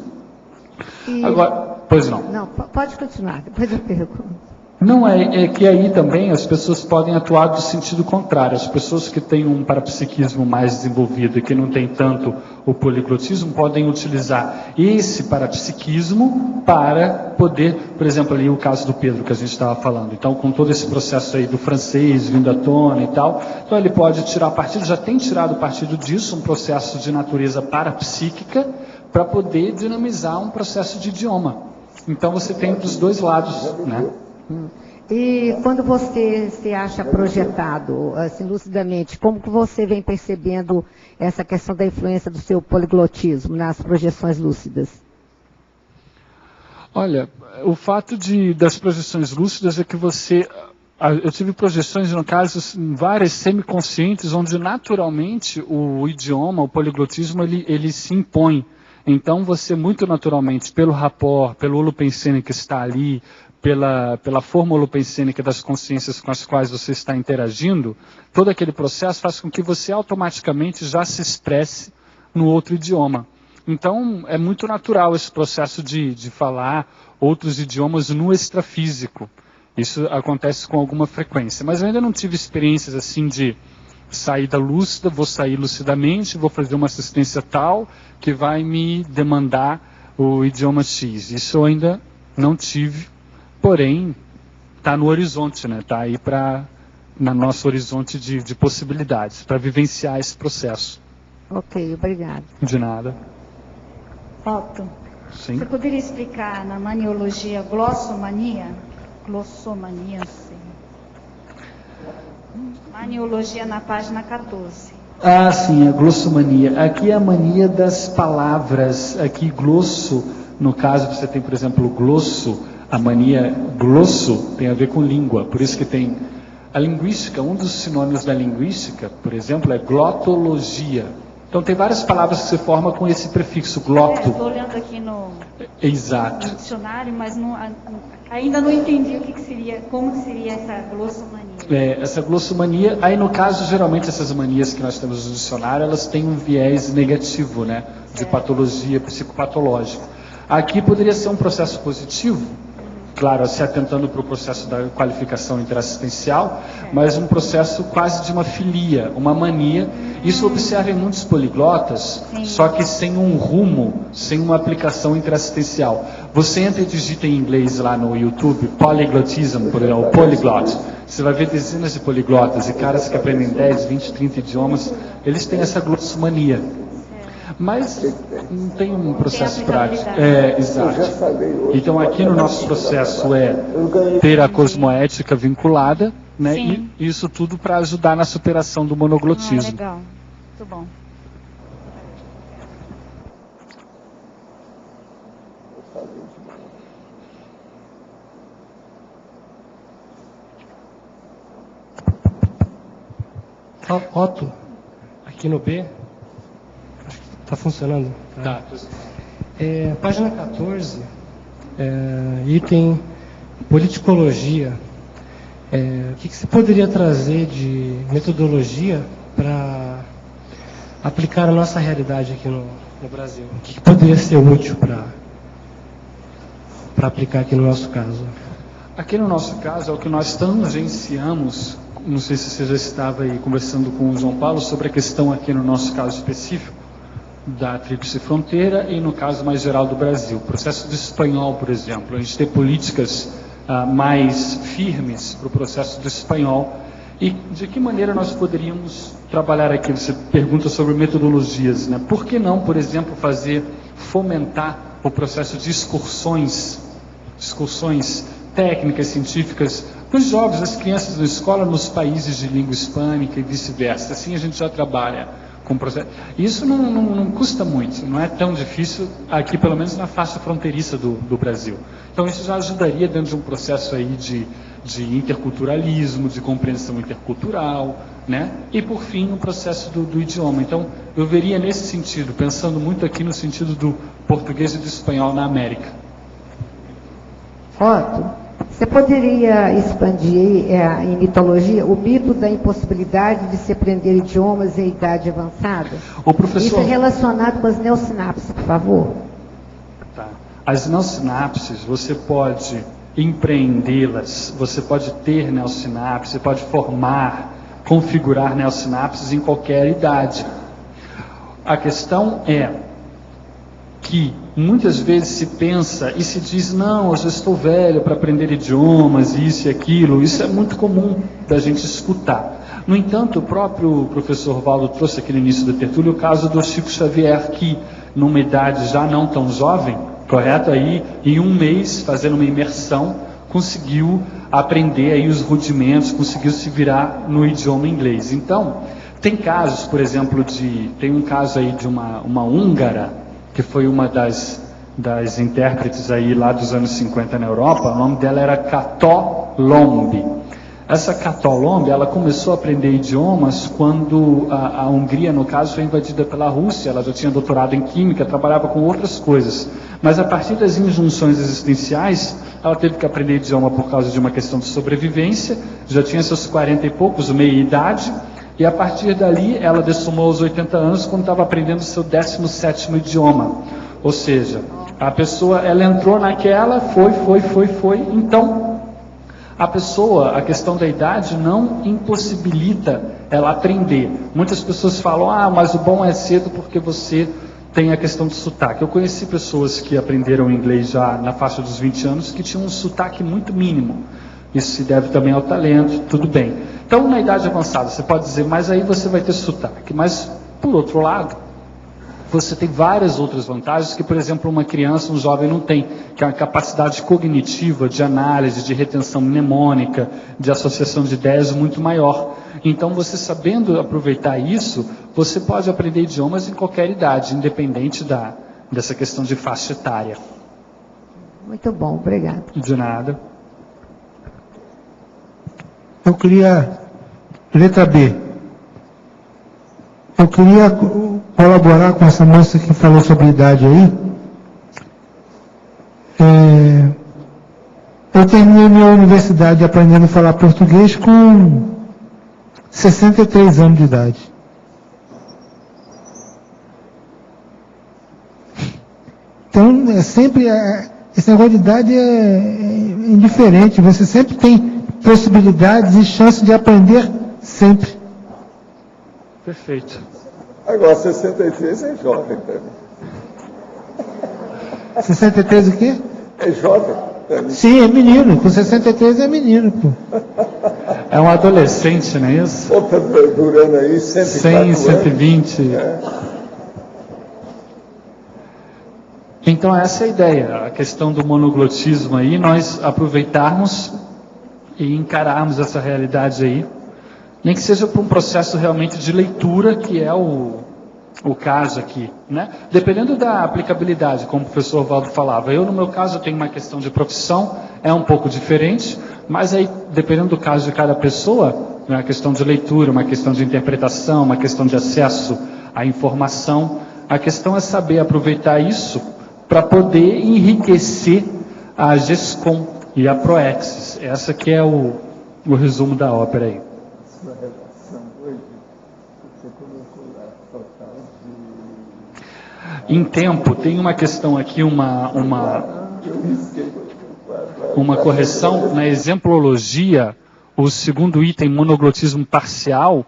A: Agora, pois não.
M: Não, pode continuar, depois eu pergunto.
A: Não, é que aí também as pessoas podem atuar do sentido contrário. As pessoas que têm um parapsiquismo mais desenvolvido e que não têm tanto o poliglotismo podem utilizar esse parapsiquismo para poder, por exemplo, ali o caso do Pedro que a gente estava falando. Então, com todo esse processo aí do francês vindo à tona e tal, então ele pode tirar partido, já tem tirado partido disso, um processo de natureza parapsíquica para poder dinamizar um processo de idioma. Então, você tem dos dois lados, né?
M: E quando você se acha projetado, assim, lucidamente, como que você vem percebendo essa questão da influência do seu poliglotismo nas projeções lúcidas?
A: Olha, o fato das projeções lúcidas é que eu tive projeções, no caso, várias semiconscientes, onde naturalmente o idioma, o poliglotismo, ele se impõe. Então você muito naturalmente, pelo rapport, pelo holopensene que está ali, pela forma holopensênica das consciências com as quais você está interagindo, todo aquele processo faz com que você automaticamente já se expresse no outro idioma. Então, é muito natural esse processo de falar outros idiomas no extrafísico. Isso acontece com alguma frequência. Mas eu ainda não tive experiências assim de saída lúcida, vou sair lucidamente, vou fazer uma assistência tal que vai me demandar o idioma X. Isso eu ainda não tive. Porém, está no horizonte, né? Está aí no nosso horizonte de possibilidades, para vivenciar esse processo.
M: Ok, obrigada.
A: De nada.
I: Otto,
A: Sim.
I: Você poderia explicar na maniologia glossomania? Glossomania, não sei. Maniologia na página 14.
A: Ah, sim, a glossomania. Aqui é a mania das palavras. Aqui, glosso, no caso você tem, por exemplo, o glosso. A mania glosso tem a ver com língua, por isso que tem a linguística, um dos sinônimos da linguística, por exemplo, é glotologia. Então tem várias palavras que se formam com esse prefixo, gloto.
I: Estou olhando aqui no
A: dicionário,
I: mas ainda não entendi como seria essa glossomania.
A: Essa glossomania, aí no caso, geralmente essas manias que nós temos no dicionário, elas têm um viés negativo, né, de patologia psicopatológica. Aqui poderia ser um processo positivo, claro, se atentando para o processo da qualificação interassistencial, mas um processo quase de uma filia, uma mania. Isso observa em muitos poliglotas, só que sem um rumo, sem uma aplicação interassistencial. Você entra e digita em inglês lá no YouTube, polyglotism, por exemplo, polyglot. Você vai ver dezenas de poliglotas e caras que aprendem 10, 20, 30 idiomas, eles têm essa glossomania. Mas não tem um processo prático. Exato. Então aqui no nosso processo é ter a cosmoética vinculada, né? E isso tudo para ajudar na superação do monoglotismo.
I: Legal, muito bom.
N: Otto, aqui no B. Está funcionando?
A: Tá.
N: Página 14, item politicologia. O que você poderia trazer de metodologia para aplicar a nossa realidade aqui no Brasil. O que poderia ser útil para aplicar aqui no nosso caso?
A: Aqui no nosso caso é o que nós tangenciamos, não sei se você já estava aí conversando com o João Paulo sobre a questão aqui no nosso caso específico da Tríplice Fronteira e no caso mais geral do Brasil. O processo do espanhol, por exemplo, a gente ter políticas mais firmes para o processo do espanhol. E de que maneira nós poderíamos trabalhar aqui? Você pergunta sobre metodologias, né? Por que não, por exemplo, fomentar o processo de excursões técnicas, científicas, para os jovens, as crianças na escola, nos países de língua hispânica e vice-versa. Assim a gente já trabalha com o processo. Isso não custa muito, não é tão difícil aqui, pelo menos na faixa fronteiriça do Brasil. Então isso já ajudaria dentro de um processo aí de interculturalismo, de compreensão intercultural, né? E por fim o processo do idioma. Então eu veria nesse sentido, pensando muito aqui no sentido do português e do espanhol na América.
M: Otto, você poderia expandir em mitologia o mito da impossibilidade de se aprender idiomas em idade avançada? Isso é relacionado com as neossinapses, por favor.
A: Tá. As neossinapses, você pode empreendê-las, você pode ter neossinapses, você pode configurar neossinapses em qualquer idade. A questão é que muitas vezes se pensa e se diz, não, eu já estou velho para aprender idiomas, isso e aquilo. Isso é muito comum da gente escutar. No entanto, o próprio professor Valdo trouxe aqui no início da tertúlia o caso do Chico Xavier, que numa idade já não tão jovem, correto? Aí, em um mês, fazendo uma imersão, conseguiu aprender aí os rudimentos, conseguiu se virar no idioma inglês. Então, tem casos, por exemplo, tem um caso aí de uma húngara, que foi uma das intérpretes aí lá dos anos 50 na Europa. O nome dela era Kató Lombi. Essa Kató Lombi, ela começou a aprender idiomas quando a Hungria, no caso, foi invadida pela Rússia. Ela já tinha doutorado em Química, trabalhava com outras coisas. Mas a partir das injunções existenciais, ela teve que aprender idioma por causa de uma questão de sobrevivência. Já tinha seus 40 e poucos, meia-idade. E a partir dali, ela dessumou aos 80 anos quando estava aprendendo o seu 17º idioma. Ou seja, a pessoa, ela entrou naquela, foi. Então, a questão da idade não impossibilita ela aprender. Muitas pessoas falam, mas o bom é cedo porque você tem a questão do sotaque. Eu conheci pessoas que aprenderam inglês já na faixa dos 20 anos que tinham um sotaque muito mínimo. Isso se deve também ao talento, tudo bem. Então, na idade avançada, você pode dizer, mas aí você vai ter sotaque. Mas, por outro lado, você tem várias outras vantagens que, por exemplo, uma criança, um jovem não tem, que é a capacidade cognitiva, de análise, de retenção mnemônica, de associação de ideias muito maior. Então, você sabendo aproveitar isso, você pode aprender idiomas em qualquer idade, independente dessa questão de faixa etária.
M: Muito bom, obrigado.
A: De nada.
G: Eu queria, letra B, eu queria colaborar com essa moça que falou sobre idade aí. Eu terminei minha universidade aprendendo a falar português com 63 anos de idade. Então, esse negócio de idade é indiferente, você sempre tem possibilidades e chances de aprender sempre.
A: Perfeito.
B: Agora, 63 é jovem para mim.
G: 63 o quê?
B: É jovem para mim.
G: Sim, é menino. Com 63 é menino, pô.
A: É um adolescente, não é isso?
B: Pô, tá durando aí 104
A: 120.
B: anos.
A: Então, essa é a ideia. A questão do monoglotismo aí, nós aproveitarmos e encararmos essa realidade aí, nem que seja por um processo realmente de leitura, que é o caso aqui, né? Dependendo da aplicabilidade, como o professor Valdo falava. Eu, no meu caso, tenho uma questão de profissão, é um pouco diferente, mas aí, dependendo do caso de cada pessoa, uma questão de leitura, uma questão de interpretação, uma questão de acesso à informação, a questão é saber aproveitar isso para poder enriquecer a GESCOM e a Proexis. Essa que é o resumo da ópera aí.
B: Na redação hoje, você colocou lá, total.
A: Em tempo, tem uma questão aqui, uma correção. Na exemplologia, o segundo item, monoglotismo parcial,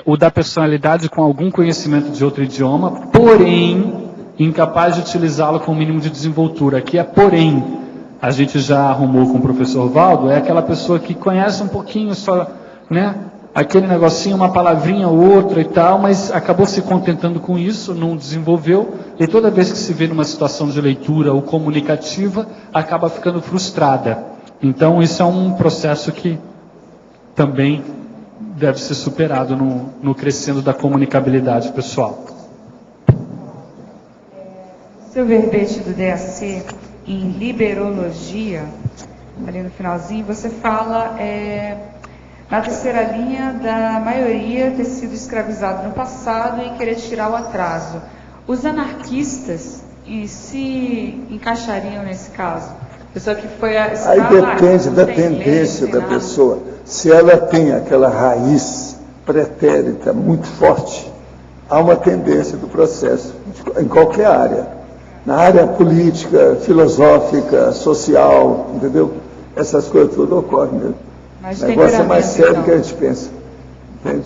A: o da personalidade com algum conhecimento de outro idioma, porém incapaz de utilizá-lo com o mínimo de desenvoltura. Aqui é porém. A gente já arrumou com o professor Valdo, é aquela pessoa que conhece um pouquinho só, né? Aquele negocinho, uma palavrinha ou outra e tal, mas acabou se contentando com isso, não desenvolveu, e toda vez que se vê numa situação de leitura ou comunicativa, acaba ficando frustrada. Então, isso é um processo que também deve ser superado no crescendo da comunicabilidade pessoal.
O: Seu verbete do DAC, em liberologia, ali no finalzinho, você fala na terceira linha da maioria ter sido escravizado no passado e querer tirar o atraso. Os anarquistas se encaixariam nesse caso? Pessoa que foi a
B: Aí depende da tendência da pessoa. Se ela tem aquela raiz pretérita muito forte, há uma tendência do processo, em qualquer área. Na área política, filosófica, social, entendeu? Essas coisas tudo ocorrem mesmo. O negócio é mais sério do que a gente pensa. Entende?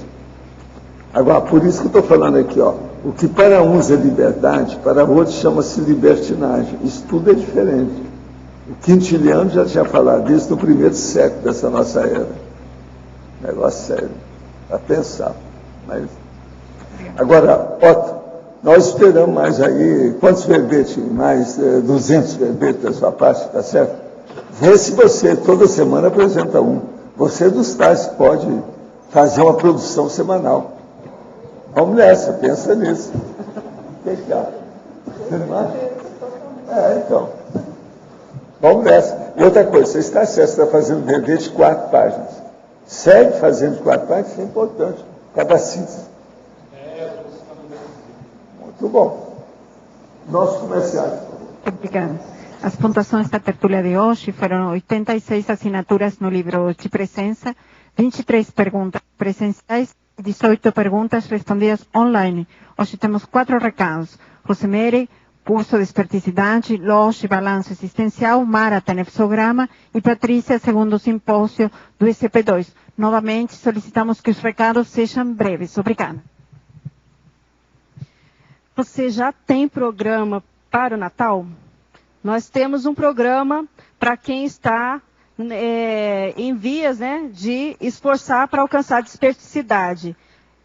B: Agora, por isso que eu estou falando aqui, ó, o que para uns é liberdade, para outros chama-se libertinagem. Isso tudo é diferente. O Quintiliano já tinha falado isso no primeiro século dessa nossa era. Negócio sério, para pensar. Mas... Agora, Otto, nós esperamos mais aí, quantos verbetes? Mais 200 verbetes da sua parte, tá certo? Vê se você, toda semana, apresenta um. Você dos tais pode fazer uma produção semanal. Vamos nessa, pensa nisso. O que que acha? Você não acha? Então. Vamos nessa. E outra coisa, você está certo, você está fazendo verbete de 4 páginas. Segue fazendo de 4 páginas, isso é importante. Cada síntese. Muito bom. Nossos comerciais.
P: Obrigada. As pontuações da tertúlia de hoje foram 86 assinaturas no livro de presença, 23 perguntas presenciais e 18 perguntas respondidas online. Hoje temos 4 recados. Rosemary, curso de esperticidade, LOS e balanço existencial, Mara, tenefsograma e Patrícia, segundo simpósio do ICP2. Novamente, solicitamos que os recados sejam breves. Obrigada.
Q: Você já tem programa para o Natal? Nós temos um programa para quem está em vias, né, de esforçar para alcançar a desperticidade.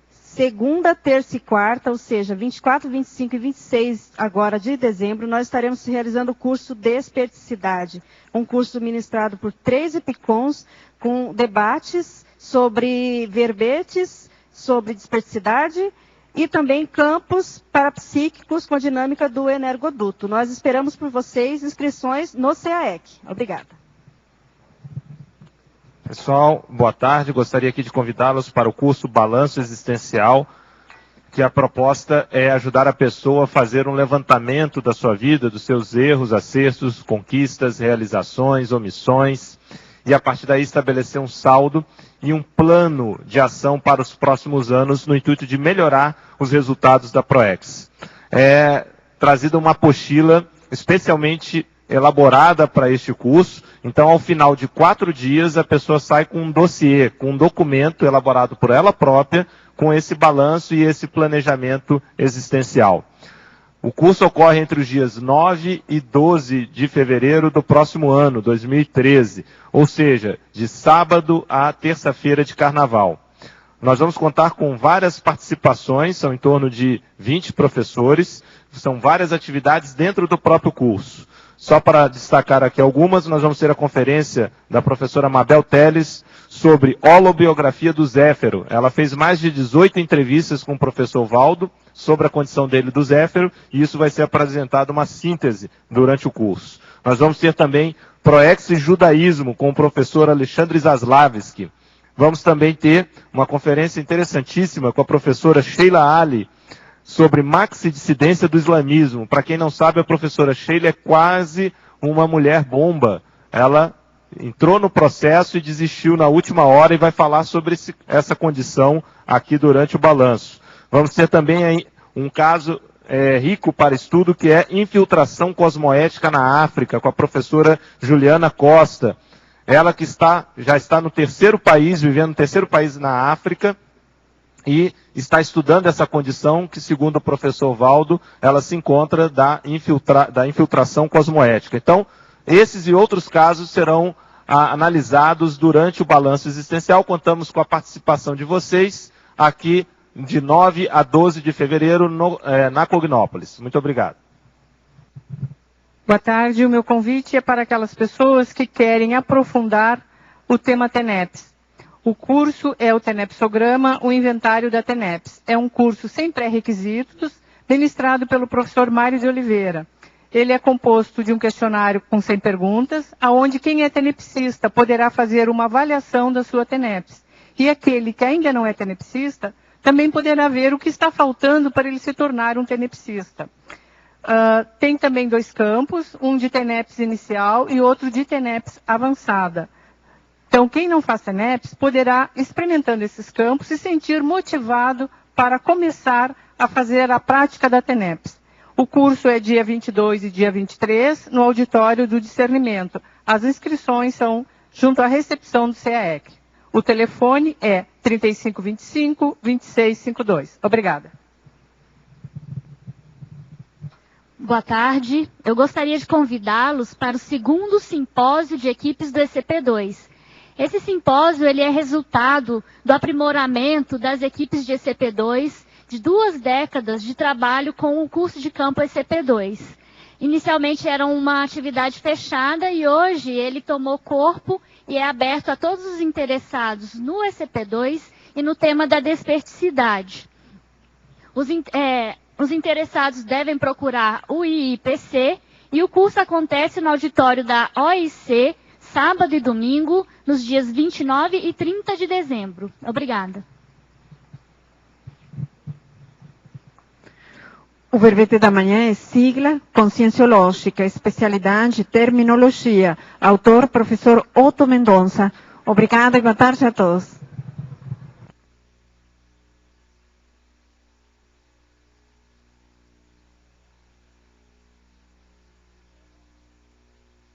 Q: Segunda, terça e quarta, ou seja, 24, 25 e 26 agora de dezembro, nós estaremos realizando o curso Desperticidade. Um curso ministrado por 3 EPICONs com debates sobre verbetes, sobre desperticidade e também campos parapsíquicos com a dinâmica do energoduto. Nós esperamos por vocês inscrições no CAEC. Obrigada.
R: Pessoal, boa tarde. Gostaria aqui de convidá-los para o curso Balanço Existencial, que a proposta é ajudar a pessoa a fazer um levantamento da sua vida, dos seus erros, acertos, conquistas, realizações, omissões, e a partir daí estabelecer um saldo e um plano de ação para os próximos anos no intuito de melhorar os resultados da PROEX. É trazida uma apostila especialmente elaborada para este curso, então ao final de 4 dias a pessoa sai com um dossiê, com um documento elaborado por ela própria, com esse balanço e esse planejamento existencial. O curso ocorre entre os dias 9 e 12 de fevereiro do próximo ano, 2013, ou seja, de sábado a terça-feira de carnaval. Nós vamos contar com várias participações, são em torno de 20 professores, são várias atividades dentro do próprio curso. Só para destacar aqui algumas, nós vamos ter a conferência da professora Mabel Teles sobre holobiografia do Zéfero. Ela fez mais de 18 entrevistas com o professor Valdo sobre a condição dele do Zéfero, e isso vai ser apresentado uma síntese durante o curso. Nós vamos ter também PROEX e Judaísmo com o professor Alexandre Zaslavski. Vamos também ter uma conferência interessantíssima com a professora Sheila Ali, sobre maxi-dissidência do islamismo. Para quem não sabe, a professora Sheila é quase uma mulher bomba. Ela entrou no processo e desistiu na última hora e vai falar sobre essa condição aqui durante o balanço. Vamos ter também um caso rico para estudo, que é Infiltração Cosmoética na África, com a professora Juliana Costa. Ela que já está no terceiro país, vivendo no terceiro país na África, e está estudando essa condição que, segundo o professor Valdo, ela se encontra da infiltração cosmoética. Então, esses e outros casos serão analisados durante o balanço existencial. Contamos com a participação de vocês aqui de 9 a 12 de fevereiro na Cognópolis. Muito obrigado.
L: Boa tarde. O meu convite é para aquelas pessoas que querem aprofundar o tema TENEPS. O curso é o TENEPSograma, o inventário da TENEPS. É um curso sem pré-requisitos, ministrado pelo professor Mário de Oliveira. Ele é composto de um questionário com 100 perguntas, onde quem é tenepsista poderá fazer uma avaliação da sua TENEPS. E aquele que ainda não é tenepsista também poderá ver o que está faltando para ele se tornar um tenepsista. Tem também 2 campos, um de TENEPS inicial e outro de TENEPS avançada. Então, quem não faz TENEPS poderá, experimentando esses campos, se sentir motivado para começar a fazer a prática da TENEPS. O curso é dia 22 e dia 23, no auditório do discernimento. As inscrições são junto à recepção do CAEC. O telefone é 3525-2652. Obrigada.
S: Boa tarde. Eu gostaria de convidá-los para o 2º simpósio de equipes do ECP2. Esse simpósio ele é resultado do aprimoramento das equipes de ECP2 de 2 décadas de trabalho com o curso de campo ECP2. Inicialmente era uma atividade fechada e hoje ele tomou corpo e é aberto a todos os interessados no ECP2 e no tema da desperticidade. Os interessados devem procurar o IIPC e o curso acontece no auditório da OIC, sábado e domingo, nos dias 29 e 30 de dezembro. Obrigada.
P: O verbete da manhã é sigla Conscienciológica, especialidade Terminologia. Autor, professor Otto Mendonça. Obrigada e boa tarde a todos.